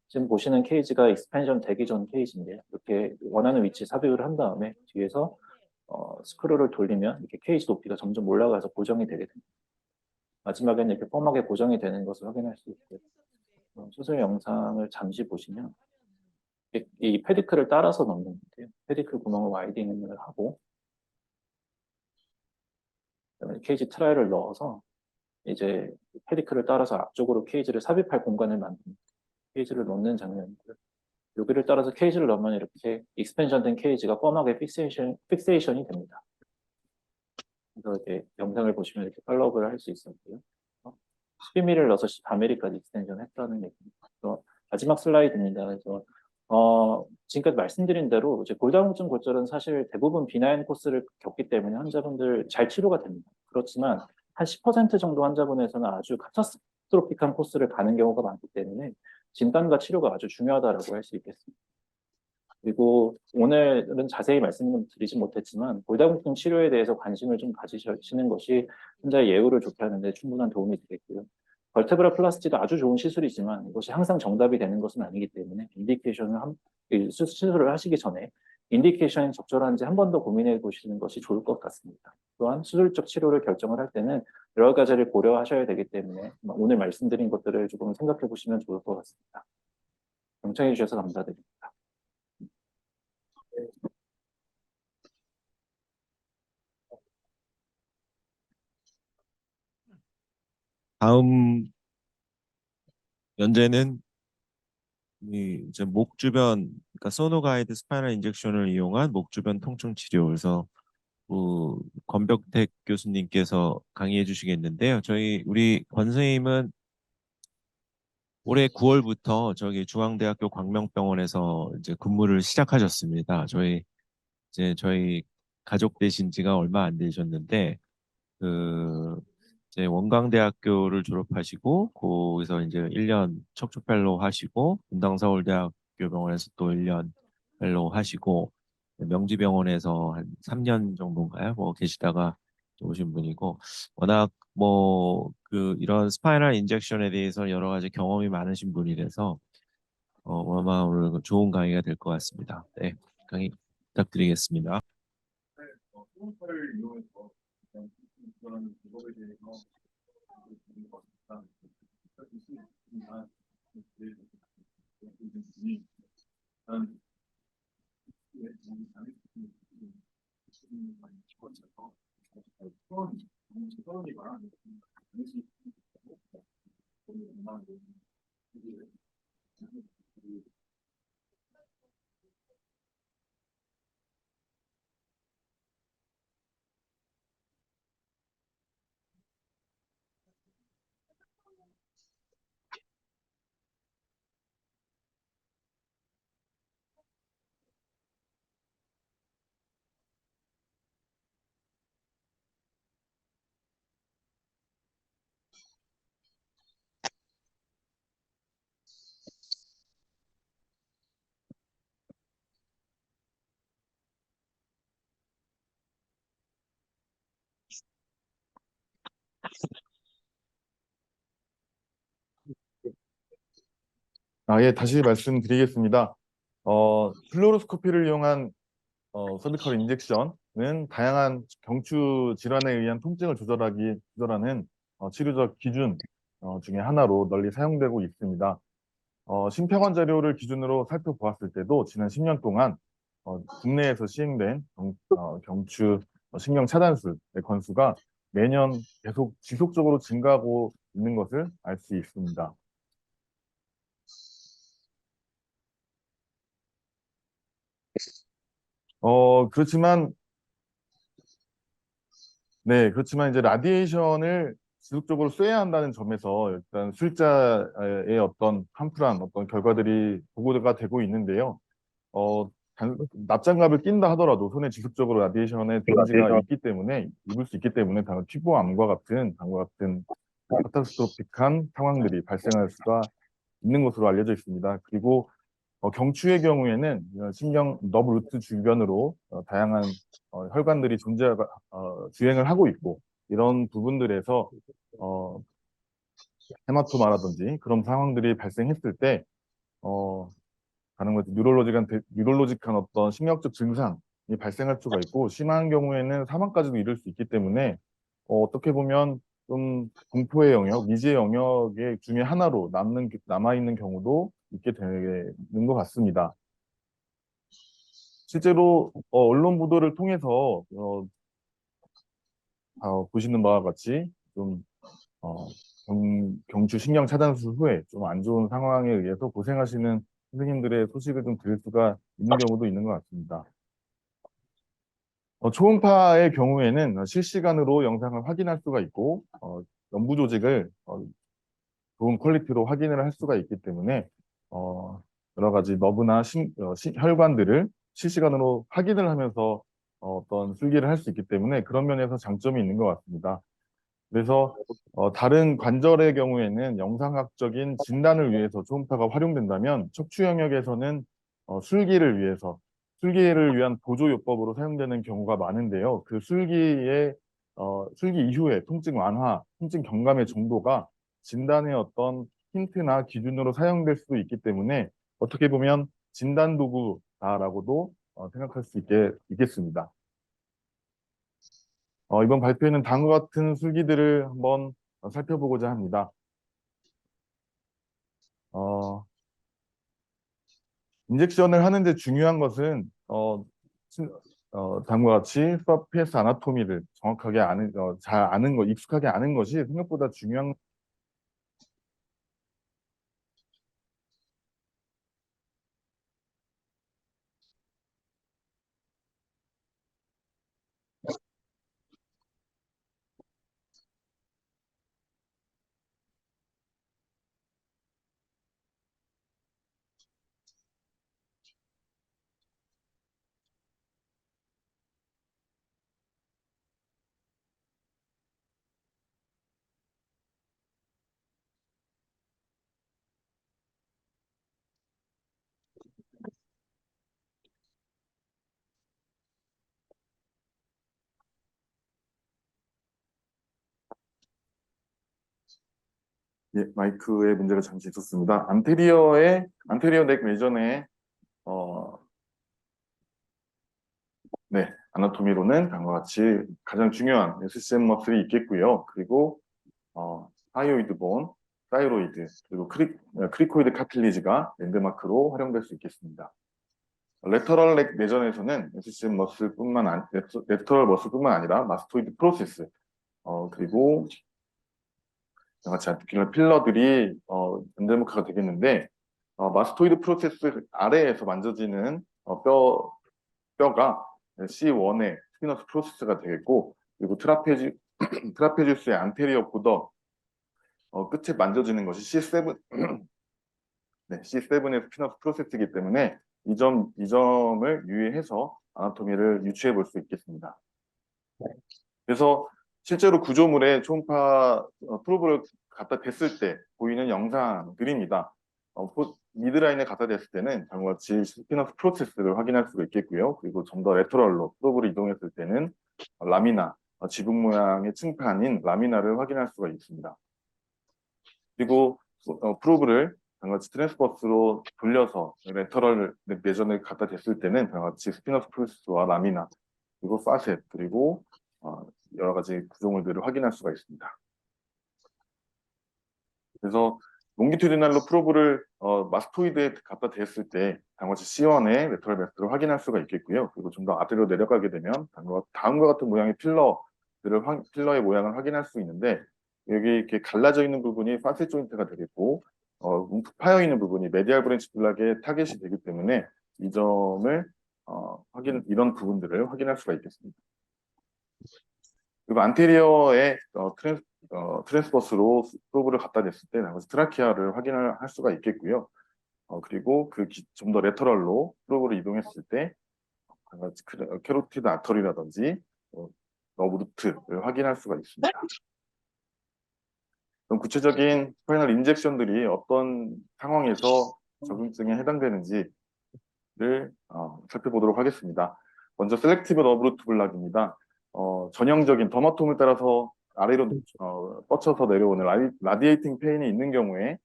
지금 보시는 케이지가 익스펜션 되기 전 케이지인데, 이렇게 원하는 위치에 삽입을 한 다음에 뒤에서 스크루를 돌리면 이렇게 케이지 높이가 점점 올라가서 고정이 되게 됩니다. 마지막에는 이렇게 펌하게 고정이 되는 것을 확인할 수 있고요. 수술 영상을 잠시 보시면 이 페디클을 따라서 넣는 건데요. 페디클 구멍을 와이딩을 하고 그다음에 케이지 트라이를 넣어서 이제 페디클을 따라서 앞쪽으로 케이지를 삽입할 공간을 만드는 케이지를 넣는 장면이고요. 여기를 따라서 케이지를 넣으면 이렇게 익스펜션된 케이지가 뻔하게 픽세이션이 됩니다. 그래서 이렇게 영상을 보시면 이렇게 팔로우업을 할 수 있었고요. 12mm를 넣어서 14mm까지 익스텐션 했다는 얘기입니다. 마지막 슬라이드입니다. 그래서 지금까지 말씀드린 대로 이제 골다공증 골절은 사실 대부분 비나인 코스를 겪기 때문에 환자분들 잘 치료가 됩니다. 그렇지만 한 10% 정도 환자분에서는 아주 카타스트로픽한 코스를 가는 경우가 많기 때문에 진단과 치료가 아주 중요하다고 할 수 있겠습니다. 그리고 오늘은 자세히 말씀을 드리지 못했지만 골다공증 치료에 대해서 관심을 좀 가지시는 것이 환자의 예후를 좋게 하는데 충분한 도움이 되겠고요. 벌테브라 플라스티도 아주 좋은 시술이지만 이것이 항상 정답이 되는 것은 아니기 때문에 수술을 하시기 전에 인디케이션이 적절한지 한 번 더 고민해 보시는 것이 좋을 것 같습니다. 또한 수술적 치료를 결정을 할 때는 여러 가지를 고려하셔야 되기 때문에 오늘 말씀드린 것들을 조금 생각해 보시면 좋을 것 같습니다. 경청해 주셔서 감사드립니다. 다음 연제는 이제 목 주변, 그러니까 소노가이드 스파이널 인젝션을 이용한 목 주변 통증 치료. 그래서 그 권벽택 교수님께서 강의해 주시겠는데요. 우리 권 선생님은 올해 9월부터 저기 중앙대학교 광명병원에서 이제 근무를 시작하셨습니다. 저희 가족 되신 지가 얼마 안 되셨는데 그 이제 원광대학교를 졸업하시고 거기서 이제 1년 척추 펠로우 하시고 분당서울대학교 병원에서 또 1년 펠로우 하시고 명지병원에서 한 3년 정도인가요? 뭐 계시다가 또 오신 분이고 워낙 뭐 그 이런 스파이널 인젝션에 대해서 여러 가지 경험이 많으신 분이라서 아마 오늘 좋은 강의가 될 것 같습니다. 네, 강의 부탁드리겠습니다. 예, 다시 말씀드리겠습니다. 플루로스코피를 이용한 서비컬 인젝션은 다양한 경추 질환에 의한 통증을 조절하는 치료적 기준 중에 하나로 널리 사용되고 있습니다. 심평원 자료를 기준으로 살펴보았을 때도 지난 10년 동안 국내에서 시행된 경추 신경 차단술의 건수가 매년 계속 지속적으로 증가하고 있는 것을 알 수 있습니다. 그렇지만 그렇지만 이제 라디에이션을 지속적으로 쐬야 한다는 점에서 일단 수익자의 어떤 한풀한 어떤 결과들이 보고가 되고 있는데요. 납장갑을 낀다 하더라도 손에 지속적으로 라디에이션의 데미지가 있기 때문에 입을 수 있기 때문에 당연 피부암과 같은 카타스트로픽한 상황들이 발생할 수가 있는 것으로 알려져 있습니다. 그리고 경추의 경우에는 신경 너브 루트 주변으로 다양한 혈관들이 주행을 하고 있고 이런 부분들에서 어, 헤마토마라든지 그런 상황들이 발생했을 때 가는 것이 뉴럴로직한 어떤 신경적 증상이 발생할 수가 있고 심한 경우에는 사망까지도 이를 수 있기 때문에 어떻게 보면 좀 공포의 영역, 미지의 영역의 중에 하나로 남아있는 경우도 있게 되는 것 같습니다. 실제로 언론 보도를 통해서 보시는 바와 같이 좀 경추 신경 차단술 후에 좀 안 좋은 상황에 의해서 고생하시는 선생님들의 소식을 좀 들을 수가 있는 경우도 있는 것 같습니다. 초음파의 경우에는 실시간으로 영상을 확인할 수가 있고 연부 조직을 좋은 퀄리티로 확인을 할 수가 있기 때문에 여러 가지 너브나 혈관들을 실시간으로 확인을 하면서 어떤 술기를 할 수 있기 때문에 그런 면에서 장점이 있는 것 같습니다. 그래서 다른 관절의 경우에는 영상학적인 진단을 위해서 초음파가 활용된다면 척추 영역에서는 술기를 위한 보조요법으로 사용되는 경우가 많은데요. 그 술기 이후에 통증 완화, 통증 경감의 정도가 진단의 어떤 힌트나 기준으로 사용될 수도 있기 때문에 어떻게 보면 진단 도구다라고도 생각할 수 있겠습니다. 이번 발표에는 다음과 같은 술기들을 한번 살펴보고자 합니다. 인젝션을 하는데 중요한 것은 다음과 같이 서페이스 아나토미를 정확하게 잘 아는 것, 익숙하게 아는 것이 생각보다 중요한. 예, 마이크에 문제가 잠시 있었습니다. 안테리어 넥 레전의 네, 아나토미로는 다음과 같이 가장 중요한 SCM 머슬이 있겠고요. 그리고 하이오이드 본, 사이로이드, 그리고 크리코이드 카틸리지가 랜드마크로 활용될 수 있겠습니다. 레터럴 넥 내전에서는 SCM 레터럴 머슬뿐만 아니라 마스토이드 프로세스, 그리고 같이 아티큘러 필러들이 랜드마크가 되겠는데 마스토이드 프로세스 아래에서 만져지는 뼈가 C1의 스피너스 프로세스가 되겠고, 그리고 트라페지우스의 안테리어 보더 끝에 만져지는 것이 C7, 네, C7의 스피너스 프로세스이기 때문에 이 점을 유의해서 아나토미를 유추해 볼 수 있겠습니다. 그래서 실제로 구조물에 초음파 프로브를 갖다 댔을 때 보이는 영상들입니다. 미드라인에 갖다 댔을 때는 다음과 같이 스피너스 프로세스를 확인할 수가 있겠고요. 그리고 좀 더 레터럴로 프로브를 이동했을 때는 라미나, 지붕 모양의 층판인 라미나를 확인할 수가 있습니다. 그리고 프로브를 다음과 같이 트랜스버스로 돌려서 레터럴 내전을 갖다 댔을 때는 다음과 같이 스피너스 프로세스와 라미나, 그리고 파셋, 그리고 여러 가지 구조물들을 확인할 수가 있습니다. 그래서 롱기튜디널로 프로브를 마스토이드에 갖다 댔을 때 다음과 같이 C1의 레터럴 매스를 확인할 수가 있겠고요. 그리고 좀 더 아래로 내려가게 되면 다음과 같은 모양의 필러의 모양을 확인할 수 있는데 여기 이렇게 갈라져 있는 부분이 파셋 조인트가 되겠고 움푹 파여 있는 부분이 메디알 브랜치 블락의 타겟이 되기 때문에 이 점을 이런 부분들을 확인할 수가 있겠습니다. 그리고 안테리어의 트랜스버스로 프로브를 갖다 댔을 때 트라키아를 확인할 수가 있겠고요. 그리고 좀 더 레터럴로 프로브를 이동했을 때 캐로티드 아터리라든지 너브 루트를 확인할 수가 있습니다. 그럼 구체적인 스파이널 인젝션들이 어떤 상황에서 적응증에 해당되는지를 살펴보도록 하겠습니다. 먼저 셀렉티브 너브 루트 블락입니다. 전형적인 더마톰을 따라서 아래로 뻗쳐서 내려오는 라디에이팅 페인이 있는 경우에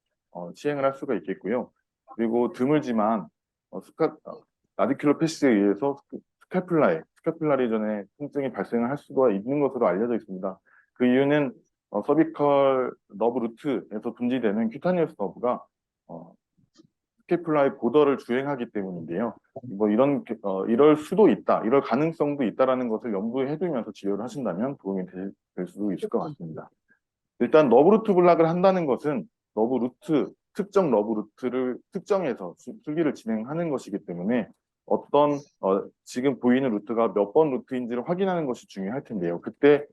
시행을 할 수가 있겠고요. 그리고 드물지만 라디큘러 패시에 의해서 스카플라리전에 통증이 발생을 할 수가 있는 것으로 알려져 있습니다. 그 이유는 서비컬 너브 루트에서 분지되는 큐타니어스 너브가 스캐플라의 보더를 주행하기 때문인데요. 이럴 수도 있다, 이럴 가능성도 있다라는 것을 염두에 두면서 치료를 하신다면 도움이 될 수도 있을 것 같습니다. 일단 너브 루트 블락을 한다는 것은 특정 너브 루트를 특정해서 술기를 진행하는 것이기 때문에 지금 보이는 루트가 몇 번 루트인지를 확인하는 것이 중요할 텐데요. 그때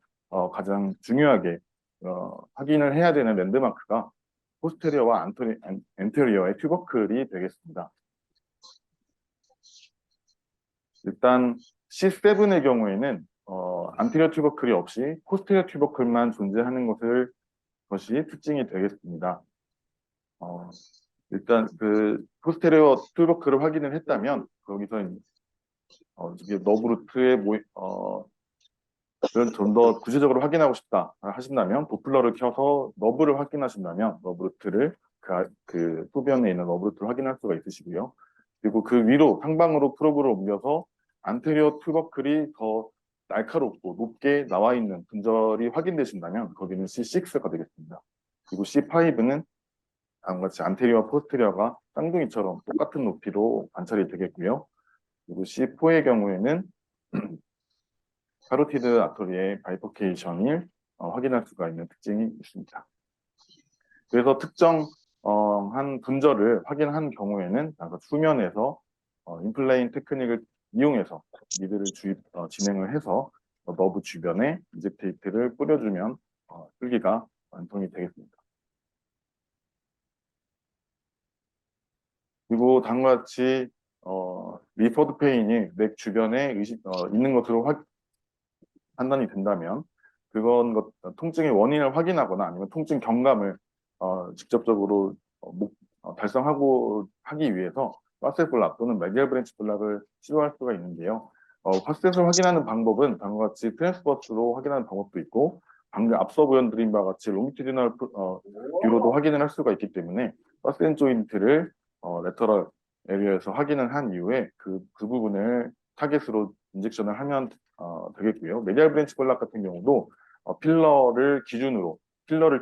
가장 중요하게 확인을 해야 되는 랜드마크가 포스테리어와 엔테리어의 튜버클이 되겠습니다. 일단 C7의 경우에는 안테리어 튜버클이 없이 포스테리어 튜버클만 존재하는 것이 특징이 되겠습니다. 일단 포스테리어 튜버클을 확인을 했다면 거기서 이게 너브 루트의 좀 더 구체적으로 확인하고 싶다 하신다면 도플러를 켜서 너브를 확인하신다면 너브 루트를 그 소변에 있는 너브 루트를 확인할 수가 있으시고요. 그리고 그 위로 상방으로 프로브를 옮겨서 안테리어 튜버클이 더 날카롭고 높게 나와 있는 분절이 확인되신다면 거기는 C6가 되겠습니다. 그리고 C5는 다음과 같이 안테리어와 포스테리어가 쌍둥이처럼 똑같은 높이로 관찰이 되겠고요. 그리고 C4의 경우에는 카로티드 아터리의 바이포케이션을 확인할 수가 있는 특징이 있습니다. 그래서 한 분절을 확인한 경우에는 수면에서 인플레인 테크닉을 이용해서 미드를 진행을 해서 너브 주변에 인젝테이트를 뿌려주면 술기가 완성이 되겠습니다. 그리고 다음과 같이 리퍼드 페인이 넥 주변에 있는 것으로 판단이 된다면 통증의 원인을 확인하거나 아니면 통증 경감을 직접적으로 달성하고 하기 위해서 파셋 블락 또는 메디얼 브랜치 블락을 시도할 수가 있는데요. 파셋을 확인하는 방법은 다음과 같이 트랜스버스로 확인하는 방법도 있고 방금 앞서 보여드린 바와 같이 롱티디널 뷰로도 확인을 할 수가 있기 때문에 파셋 조인트를 레터럴 에리어에서 확인을 한 이후에 그 부분을 타겟으로 인젝션을 하면 되겠고요. 메디얼 브랜치 블락 같은 경우도 필러를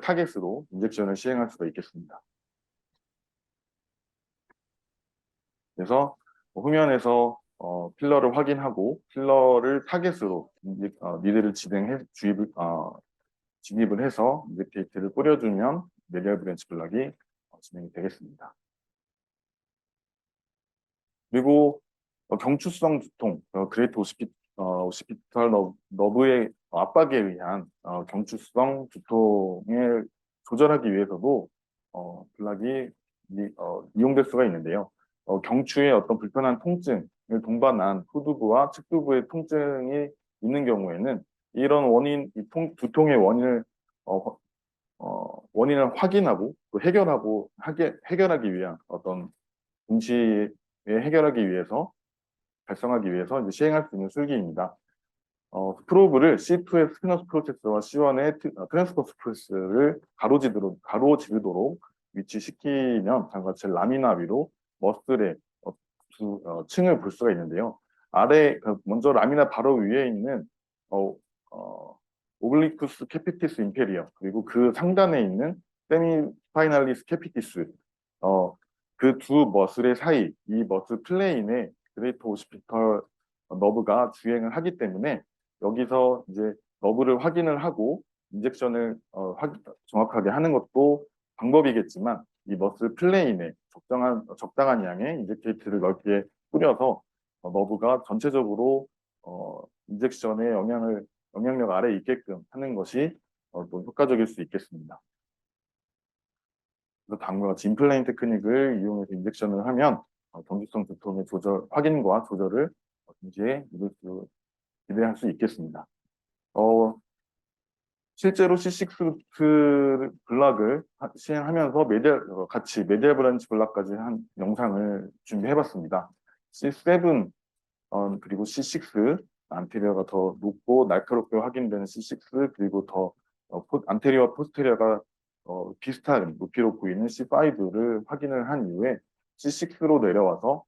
타겟으로 인젝션을 시행할 수가 있겠습니다. 그래서 후면에서 필러를 확인하고 필러를 타겟으로 니드를 진입을 해서 인젝테이트를 뿌려주면 메디얼 브랜치 블락이 진행이 되겠습니다. 그리고 경추성 두통, 그레이트 오시피탈 너브의 압박에 의한 경추성 두통을 조절하기 위해서도 블락이 이용될 수가 있는데요. 경추에 어떤 불편한 통증을 동반한 후두부와 측두부의 통증이 있는 경우에는 이런 두통의 원인을 확인하고 또 해결하기 위한 동시에 발생하기 위해서 이제 시행할 수 있는 술기입니다. 프로브를 C2의 스피너스 프로세스와 C1의 트랜스퍼스 프로세스를 가로지르도록 위치시키면 다음과 같이 라미나 위로 머슬의 층을 볼 수가 있는데요. 먼저 라미나 바로 위에 있는 오블리쿠스 캐피티스 임페리어 그리고 그 상단에 있는 세미파이널리스 캐피티스 그 두 머슬의 사이 이 머슬 플레인에 그레이트 오시피털 너브가 주행을 하기 때문에 여기서 이제 너브를 확인을 하고 인젝션을 정확하게 하는 것도 방법이겠지만 이 머슬 플레인에 적당한 양의 인젝테이트를 넓게 뿌려서 너브가 전체적으로 인젝션의 영향력 아래에 있게끔 하는 것이 또 효과적일 수 있겠습니다. 그래서 다음과 같이 임플레인 테크닉을 이용해서 인젝션을 하면 정지성 두통의 확인과 조절을 동시에 기대할 수 있겠습니다. 실제로 C6 블락을 시행하면서 같이 메디얼 브랜치 블락까지 한 영상을 준비해봤습니다. C7 그리고 C6 안테리어가 더 높고 날카롭게 확인되는 C6 그리고 더 안테리어와 포스테리어가 비슷한 높이로 보이는 C5를 확인을 한 이후에 C6로 내려와서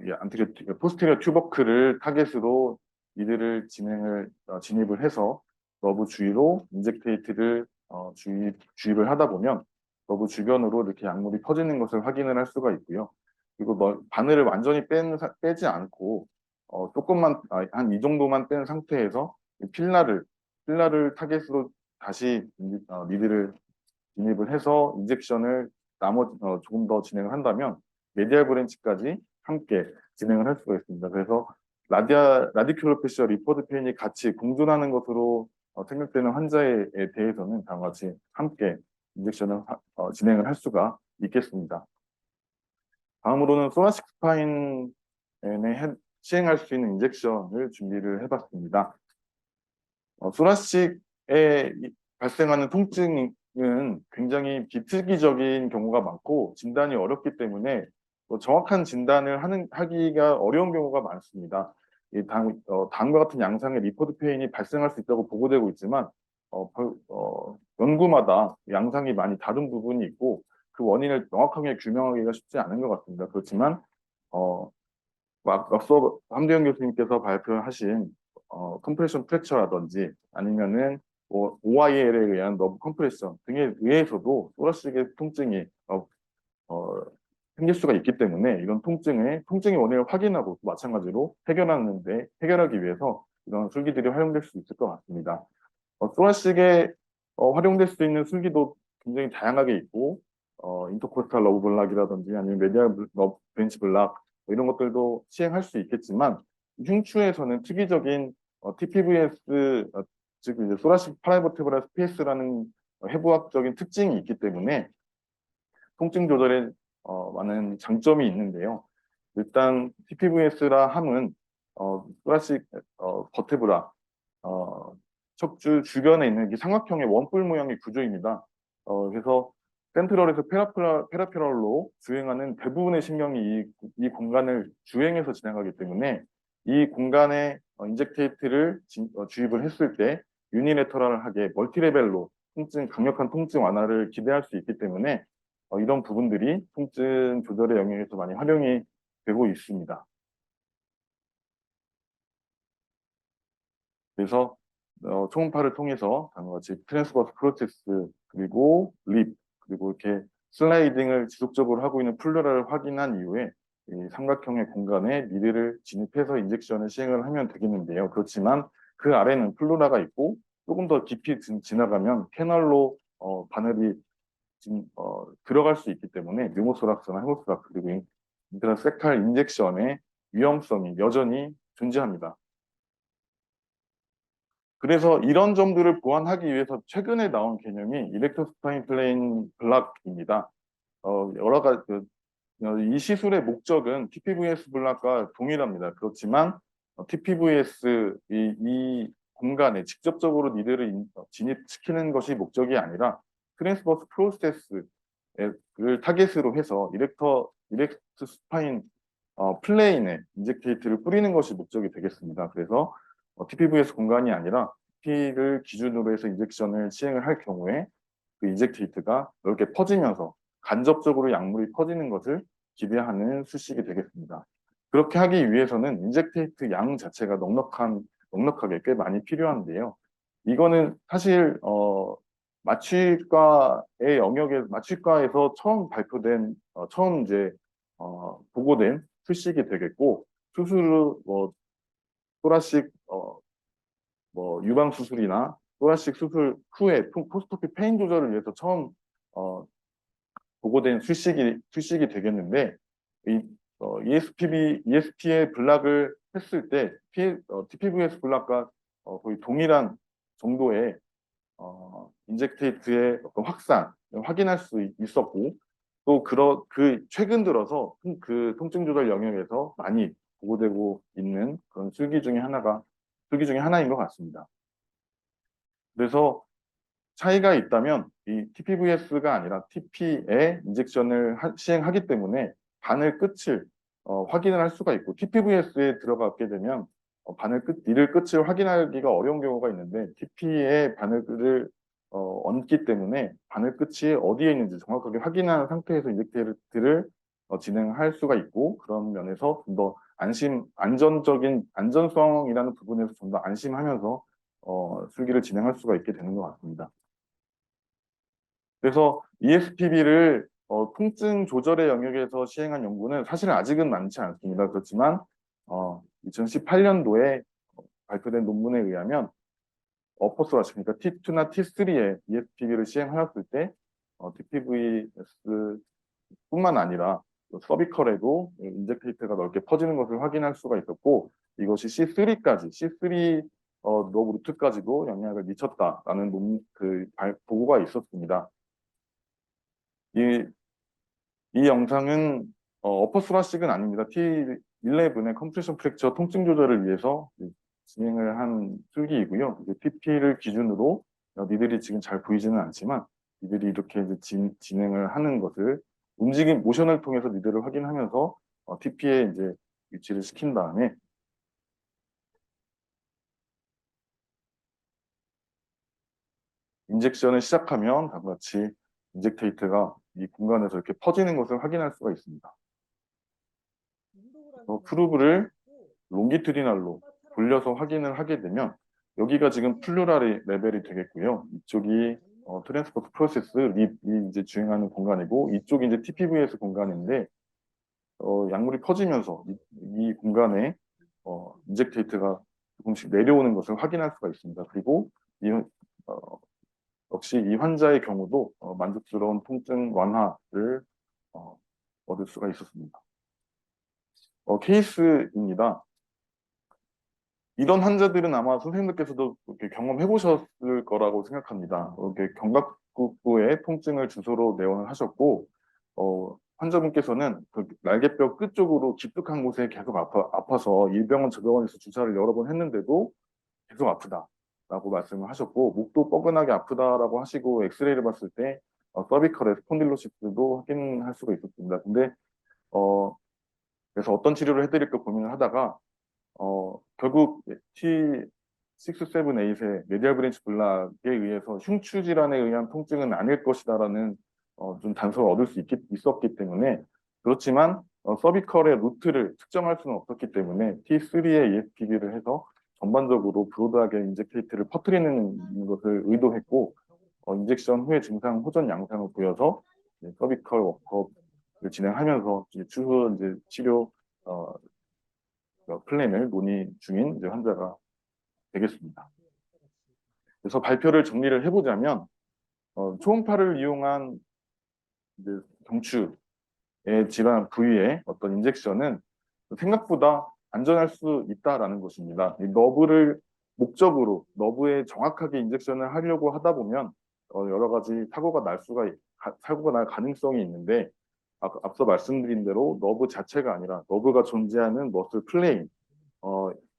이 포스테리어 튜버클을 타겟으로 이들을 진입을 해서 너브 주위로 인젝테이트를 주입을 하다 보면 너브 주변으로 이렇게 약물이 퍼지는 것을 확인을 할 수가 있고요. 그리고 바늘을 완전히 빼지 않고 조금만 한 이 정도만 뺀 상태에서 필라를 타겟으로 다시 니들을 진입을 해서 인젝션을 조금 더 진행을 한다면 메디알 브랜치까지 함께 진행을 할 수가 있습니다. 그래서 라디큘러 패시얼 리포드 페인이 같이 공존하는 것으로 생각되는 환자에 대해서는 다음과 같이 함께 인젝션을 진행을 할 수가 있겠습니다. 다음으로는 소라식 스파인에 시행할 수 있는 인젝션을 준비를 해봤습니다. 소라식에 발생하는 통증은 굉장히 비특이적인 경우가 많고 진단이 어렵기 때문에 정확한 진단을 하기가 어려운 경우가 많습니다. 다음과 같은 양상의 리포드 페인이 발생할 수 있다고 보고되고 있지만 연구마다 양상이 많이 다른 부분이 있고 그 원인을 명확하게 규명하기가 쉽지 않은 것 같습니다. 그렇지만 앞서 함대영 교수님께서 발표하신 컴프레션 프랙처라든지 아니면은 OIL에 의한 너브 컴프레션 등에 의해서도 소라식의 통증이 생길 수가 있기 때문에 이런 통증의 원인을 확인하고 또 마찬가지로 해결하기 위해서 이런 술기들이 활용될 수 있을 것 같습니다. 소라식에 활용될 수 있는 술기도 굉장히 다양하게 있고 인터코스탈 러브 블락이라든지 아니면 메디얼 브랜치 블락 이런 것들도 시행할 수 있겠지만 흉추에서는 특이적인 TPVS 즉 이제 소라식 파라이버테브랄 스페이스라는 해부학적인 특징이 있기 때문에 통증 조절에 많은 장점이 있는데요. 일단 TPVS라 함은 소라식 버테브라 척추 주변에 있는 이 삼각형의 원뿔 모양의 구조입니다. 그래서 센트럴에서 페라페럴로 주행하는 대부분의 신경이 이 공간을 주행해서 지나가기 때문에 이 공간에 인젝테이트를 주입을 했을 때 유니레터럴하게 멀티레벨로 강력한 통증 완화를 기대할 수 있기 때문에 이런 부분들이 통증 조절의 영역에서 많이 활용이 되고 있습니다. 그래서 초음파를 통해서 다음과 같이 트랜스버스 프로세스 그리고 립 그리고 이렇게 슬라이딩을 지속적으로 하고 있는 플루라를 확인한 이후에 이 삼각형의 공간에 니들을 진입해서 인젝션을 시행을 하면 되겠는데요. 그렇지만 그 아래는 플루라가 있고 조금 더 깊이 지나가면 캐널로 바늘이 들어갈 수 있기 때문에 뮤모소락스나 헤모소락스 그리고 인트라세칼 인젝션의 위험성이 여전히 존재합니다. 그래서 이런 점들을 보완하기 위해서 최근에 나온 개념이 일렉트로스파인 플레인 블락입니다. 여러 가지 이 시술의 목적은 TPVS 블락과 동일합니다. 그렇지만 TPVS 이 공간에 직접적으로 니들을 진입시키는 것이 목적이 아니라 트랜스버스 프로세스를 타겟으로 해서 일렉트 스파인 플레인에 인젝테이트를 뿌리는 것이 목적이 되겠습니다. 그래서 TPVS 공간이 아니라 TP를 기준으로 해서 인젝션을 시행을 할 경우에 그 인젝테이트가 넓게 퍼지면서 간접적으로 약물이 퍼지는 것을 기대하는 수식이 되겠습니다. 그렇게 하기 위해서는 인젝테이트 양 자체가 넉넉하게 꽤 많이 필요한데요. 이거는 사실 마취과에서 처음 이제 보고된 수식이 되겠고 수술을 또라식 유방 수술이나 또라식 수술 후에 포스트오피 페인 조절을 위해서 처음 보고된 수식이 되겠는데 ESP의 블락을 했을 때 TPVS 블락과 거의 동일한 정도의 인젝테이트의 어떤 확산 확인할 수 있었고 또 최근 들어서 그 통증 조절 영역에서 많이 보고되고 있는 그런 술기 중에 하나인 것 같습니다. 그래서 차이가 있다면 이 TPVS가 아니라 TP에 인젝션을 시행하기 때문에 바늘 끝을 확인을 할 수가 있고 TPVS에 들어가게 되면 니들 끝을 확인하기가 어려운 경우가 있는데 TP의 바늘을 얹기 때문에 바늘 끝이 어디에 있는지 정확하게 확인한 상태에서 인젝트를 진행할 수가 있고 그런 면에서 좀 더 안전성이라는 부분에서 좀 더 안심하면서 술기를 진행할 수가 있게 되는 것 같습니다. 그래서 ESPB를 통증 조절의 영역에서 시행한 연구는 사실 아직은 많지 않습니다. 그렇지만 2018년도에 발표된 논문에 의하면 어퍼스라시 그러니까 T2나 T3에 ESPB를 시행하였을 때 TPVS뿐만 아니라 서비컬에도 인젝테이트가 넓게 퍼지는 것을 확인할 수가 있었고 이것이 C3 러브 루트까지도 영향을 미쳤다라는 보고가 있었습니다. 이 영상은 어퍼스라식은 아닙니다. T11의 컴프레션 프랙처 통증 조절을 위해서 진행을 한 술기이고요. TP를 기준으로 니들이 지금 잘 보이지는 않지만 니들이 이렇게 이제 진행을 하는 것을 모션을 통해서 니들을 확인하면서 TP에 이제 위치를 시킨 다음에 인젝션을 시작하면 다음과 같이 인젝테이트가 이 공간에서 이렇게 퍼지는 것을 확인할 수가 있습니다. 프루브를 롱기튜디널로 돌려서 확인을 하게 되면 여기가 지금 플루랄 레벨이 되겠고요. 이쪽이 트랜스포트 프로세스이 이제 주행하는 공간이고 이쪽이 이제 TPVS 공간인데 약물이 퍼지면서 이 공간에 인젝테이트가 조금씩 내려오는 것을 확인할 수가 있습니다. 그리고 역시 이 환자의 경우도 만족스러운 통증 완화를 얻을 수가 있었습니다. 케이스입니다. 이런 환자들은 아마 선생님들께서도 이렇게 경험해 보셨을 거라고 생각합니다. 이렇게 견갑부의 통증을 주소로 내원을 하셨고 환자분께서는 그 날개뼈 끝 쪽으로 깊숙한 곳에 계속 아파서 일병원 저병원에서 주사를 여러 번 했는데도 계속 아프다라고 말씀을 하셨고 목도 뻐근하게 아프다라고 하시고 엑스레이를 봤을 때 서비컬의 스폰딜로시스도 확인할 수가 있었습니다. 근데 그래서 어떤 치료를 해드릴까 고민을 하다가 결국 T6, 7, 8의 메디얼 브랜치 블락에 의해서 흉추 질환에 의한 통증은 아닐 것이다라는 좀 단서를 얻을 수 있었기 때문에 그렇지만 서비컬의 루트를 특정할 수는 없었기 때문에 T3의 ESPB를 해서 전반적으로 브로드하게 인젝테이트를 퍼뜨리는 것을 의도했고 인젝션 후에 증상 호전 양상을 보여서 서비컬 워크업을 진행하면서 추후 이제 치료 플랜을 논의 중인 이제 환자가 되겠습니다. 그래서 발표를 정리를 해보자면 초음파를 이용한 이제 경추의 질환 부위의 어떤 인젝션은 생각보다 안전할 수 있다라는 것입니다. 이 목적으로 너브에 정확하게 인젝션을 하려고 하다 보면 여러 가지 사고가 날 가능성이 있는데 앞서 말씀드린 대로 너브 자체가 아니라 너브가 존재하는 머슬 플레인,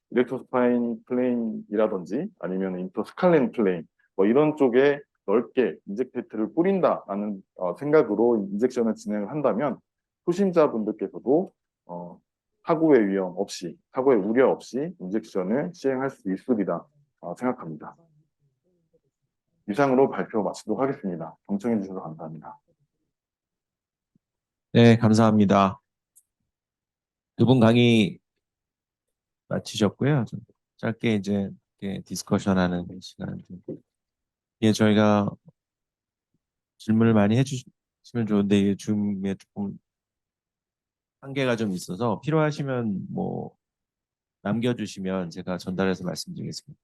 이렉트로스파인 플레인이라든지 아니면 인터스칼렌 플레인 뭐 이런 쪽에 넓게 인젝테이트를 뿌린다라는 생각으로 인젝션을 진행을 한다면 초심자분들께서도 사고의 우려 없이 인젝션을 시행할 수 있으리라 생각합니다. 이상으로 발표 마치도록 하겠습니다. 경청해 주셔서 감사합니다. 네, 감사합니다. 두 분 강의 마치셨고요. 좀 짧게 이제 디스커션하는 시간을 저희가 질문을 많이 해주시면 좋은데 이게 줌에 조금 한계가 좀 있어서 필요하시면 뭐 남겨주시면 제가 전달해서 말씀드리겠습니다.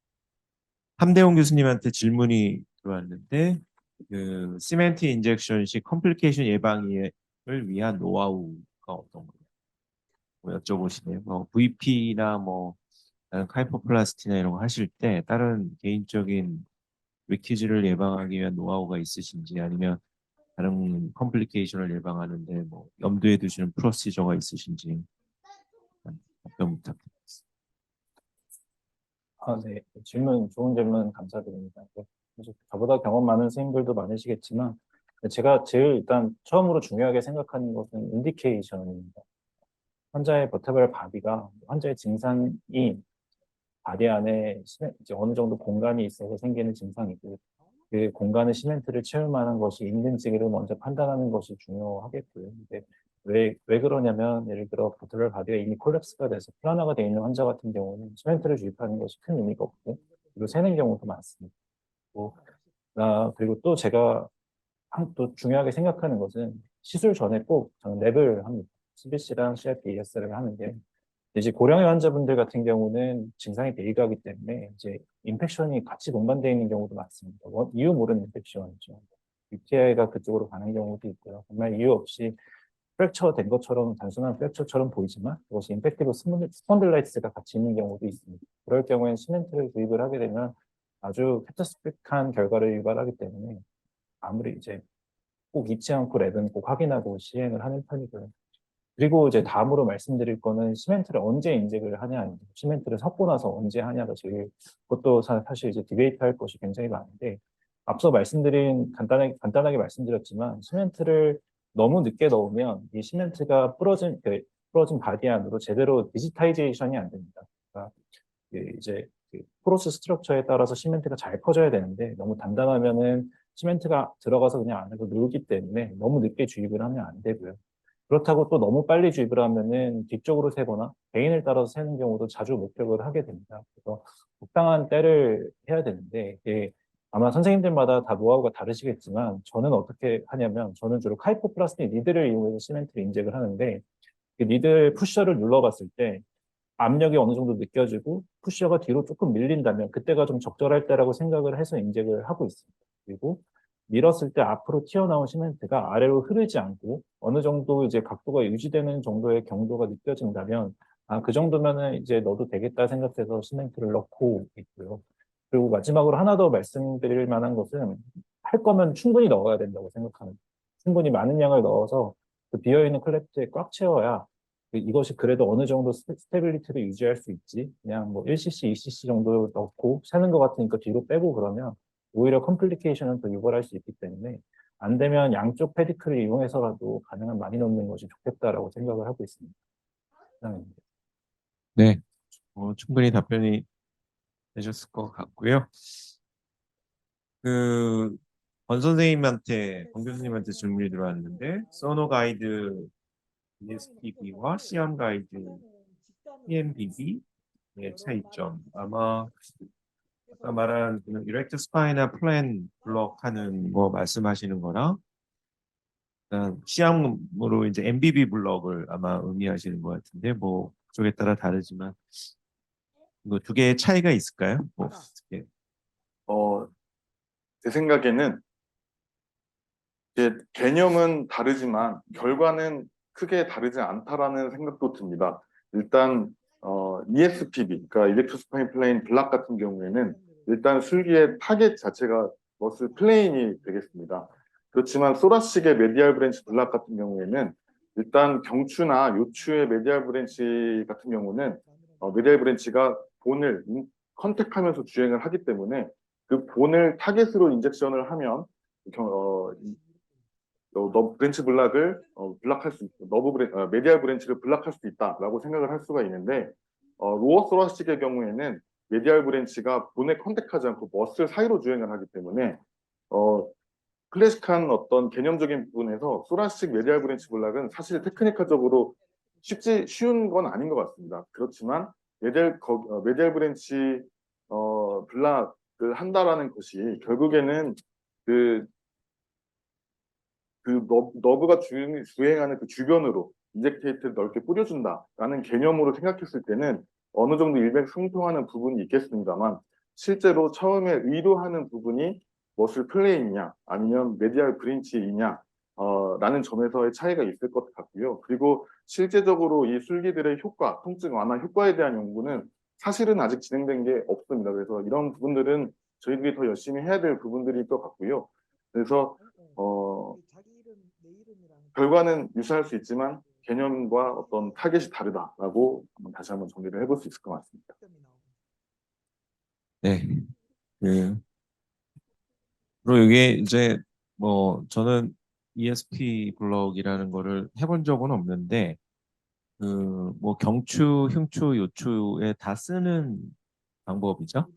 함대웅 교수님한테 질문이 들어왔는데 그 시멘트 인젝션 시 컴플리케이션 예방을 위한 노하우가 어떤 거예요? 뭐 여쭤보시네요. VP나 뭐 카이포플라스티나 이런 거 하실 때 다른 개인적인 리키지를 예방하기 위한 노하우가 있으신지 아니면 다른 컴플리케이션을 예방하는데 뭐 염두에 두시는 프로시저가 있으신지 답변 부탁드립니다. 네. 좋은 질문 감사드립니다. 그래서 저보다 경험 많은 선생님들도 많으시겠지만, 제가 제일 일단 처음으로 중요하게 생각하는 것은 인디케이션입니다. 환자의 버테블 바디가, 환자의 증상이 바디 안에 이제 어느 정도 공간이 있어서 생기는 증상이고, 그 공간에 시멘트를 채울 만한 것이 있는지를 먼저 판단하는 것이 중요하겠고요. 근데 왜 그러냐면, 예를 들어 버테블 바디가 이미 콜랩스가 돼서 플라너가 되어 있는 환자 같은 경우는 시멘트를 주입하는 것이 큰 의미가 없고, 그리고 새는 경우도 많습니다. 그리고 또 제가 또 중요하게 생각하는 것은 시술 전에 꼭 저는 랩을 합니다. CBC랑 CRP-ESR을 하는데, 이제 고령의 환자분들 같은 경우는 증상이 대이가기 때문에 이제 인펙션이 같이 동반되어 있는 경우도 많습니다. 이유 모르는 인펙션이죠. UTI가 그쪽으로 가는 경우도 있고요. 정말 이유 없이 프랙처 된 것처럼 단순한 프랙처처럼 보이지만 그것이 인펙티브 스펀들라이티스가 같이 있는 경우도 있습니다. 그럴 경우에는 시멘트를 주입을 하게 되면 아주 캐타스트픽한 결과를 유발하기 때문에 아무리 이제 꼭 잊지 않고 랩은 꼭 확인하고 시행을 하는 편이고요. 그리고 이제 다음으로 말씀드릴 거는 시멘트를 언제 인젝을 하냐, 시멘트를 섞고 나서 언제 하냐가 제일, 그것도 사실 이제 디베이트 할 것이 굉장히 많은데, 앞서 간단하게 말씀드렸지만, 시멘트를 너무 늦게 넣으면 이 시멘트가 부러진 바디 안으로 제대로 디지타이제이션이 안 됩니다. 그러니까 이제 포로스 스트럭처에 따라서 시멘트가 잘 퍼져야 되는데, 너무 단단하면은 시멘트가 들어가서 그냥 안으로 누르기 때문에 너무 늦게 주입을 하면 안 되고요. 그렇다고 또 너무 빨리 주입을 하면은 뒤쪽으로 새거나 베인을 따라서 새는 경우도 자주 목격을 하게 됩니다. 그래서 적당한 때를 해야 되는데, 이게 아마 선생님들마다 다 노하우가 다르시겠지만, 저는 어떻게 하냐면, 저는 주로 카이포플라스틱 니들을 이용해서 시멘트를 인젝을 하는데, 그 니들 푸셔를 눌러봤을 때 압력이 어느 정도 느껴지고 푸셔가 뒤로 조금 밀린다면 그때가 좀 적절할 때라고 생각을 해서 인젝을 하고 있습니다. 그리고 밀었을 때 앞으로 튀어나온 시멘트가 아래로 흐르지 않고 어느 정도 이제 각도가 유지되는 정도의 경도가 느껴진다면, 그 정도면은 이제 넣어도 되겠다 생각해서 시멘트를 넣고 있고요. 그리고 마지막으로 하나 더 말씀드릴 만한 것은, 할 거면 충분히 넣어야 된다고 생각합니다. 충분히 많은 양을 넣어서 그 비어있는 클랩트에 꽉 채워야 이것이 그래도 어느 정도 스테빌리티를 유지할 수 있지. 그냥 뭐 1cc, 2cc 정도 넣고 새는 것 같으니까 뒤로 빼고 그러면 오히려 컴플리케이션은 더 유발할 수 있기 때문에, 안 되면 양쪽 페디클을 이용해서라도 가능한 많이 넣는 것이 좋겠다라고 생각을 하고 있습니다. 이상입니다. 네, 충분히 답변이 되셨을 것 같고요. 권 선생님한테, 권 교수님한테 질문이 들어왔는데, 소노 가이드 ESPB와 시암 가이드 PMBB의 차이점. 아마 아까 말한 이렉트 스파이나 플랜 블록 하는 거 말씀하시는 거랑, 일단 시암으로 이제 MBB 블럭을 아마 의미하시는 것 같은데, 뭐 쪽에 따라 다르지만 이거 두 개의 차이가 있을까요? 뭐 어떻게? 제 생각에는 이제 개념은 다르지만 결과는 크게 다르지 않다라는 생각도 듭니다. 일단 ESPB, 그러니까 일렉트로스파인 플레인 블락 같은 경우에는 일단 슬기의 타겟 자체가 머슬 플레인이 되겠습니다. 그렇지만 소라식의 메디알 브랜치 블락 같은 경우에는 일단 경추나 요추의 메디알 브랜치 같은 경우는 메디알 브랜치가 본을 컨택하면서 주행을 하기 때문에 그 본을 타겟으로 인젝션을 하면 브랜치 블락을 블락할 수 있고 메디알 브랜치를 블락할 수 있다라고 생각을 할 수가 있는데, 로어 소라식의 경우에는 메디알 브랜치가 본에 컨택하지 않고 머슬 사이로 주행을 하기 때문에 클래식한 어떤 개념적인 부분에서 소라식 메디알 브랜치 블락은 사실 테크니컬적으로 쉬운 건 아닌 것 같습니다. 그렇지만 메디알 브랜치 블락을 한다라는 것이 결국에는 그 너브가 주행하는 그 주변으로 인젝테이트를 넓게 뿌려준다라는 개념으로 생각했을 때는 어느 정도 일맥상통하는 부분이 있겠습니다만, 실제로 처음에 의도하는 부분이 머슬 플레이냐 아니면 메디알 브랜치이냐 라는 점에서의 차이가 있을 것 같고요. 그리고 실제적으로 이 술기들의 효과, 통증 완화 효과에 대한 연구는 사실은 아직 진행된 게 없습니다. 그래서 이런 부분들은 저희들이 더 열심히 해야 될 부분들일 것 같고요. 그래서 결과는 유사할 수 있지만 개념과 어떤 타겟이 다르다라고 다시 한번 정리를 해볼 수 있을 것 같습니다. 네. 그, 그리고 이게 이제 뭐 저는 ESP 블럭이라는 거를 해본 적은 없는데 그 뭐 경추, 흉추, 요추에 다 쓰는 방법이죠.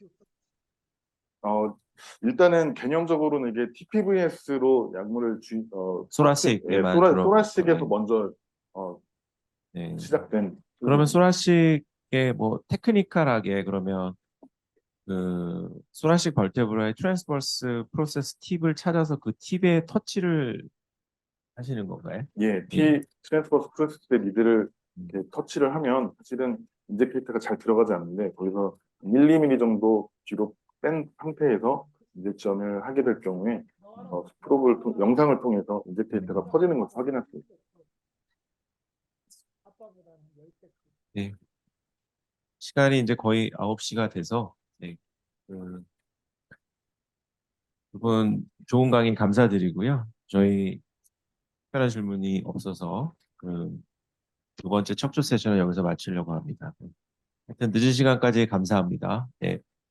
일단은 개념적으로는 이게 TPVS로 약물을 소라식에만 주로. 소라식에서 네. 먼저 네. 시작된 그러면 소라식의 뭐 테크니컬하게 그러면 그 소라식 벌테브라의 트랜스버스 프로세스 팁을 찾아서 그 팁에 터치를 하시는 건가요? 예, 예. 트랜스퍼스 프로세스 때 미드를 음. 이렇게 터치를 하면 사실은 인젝테이터가 잘 들어가지 않는데 거기서 1~2mm 정도 뒤로 뺀 상태에서 인젝션을 하게 될 경우에 영상을 통해서 인젝테이터가 퍼지는 것을 확인할 수 있습니다. 네. 시간이 이제 거의 9시가 돼서 네. 두분 좋은 강의 감사드리고요. 저희 특별한 질문이 없어서 그 두 번째 척추 세션을 여기서 마치려고 합니다. 하여튼 늦은 시간까지 감사합니다. 네.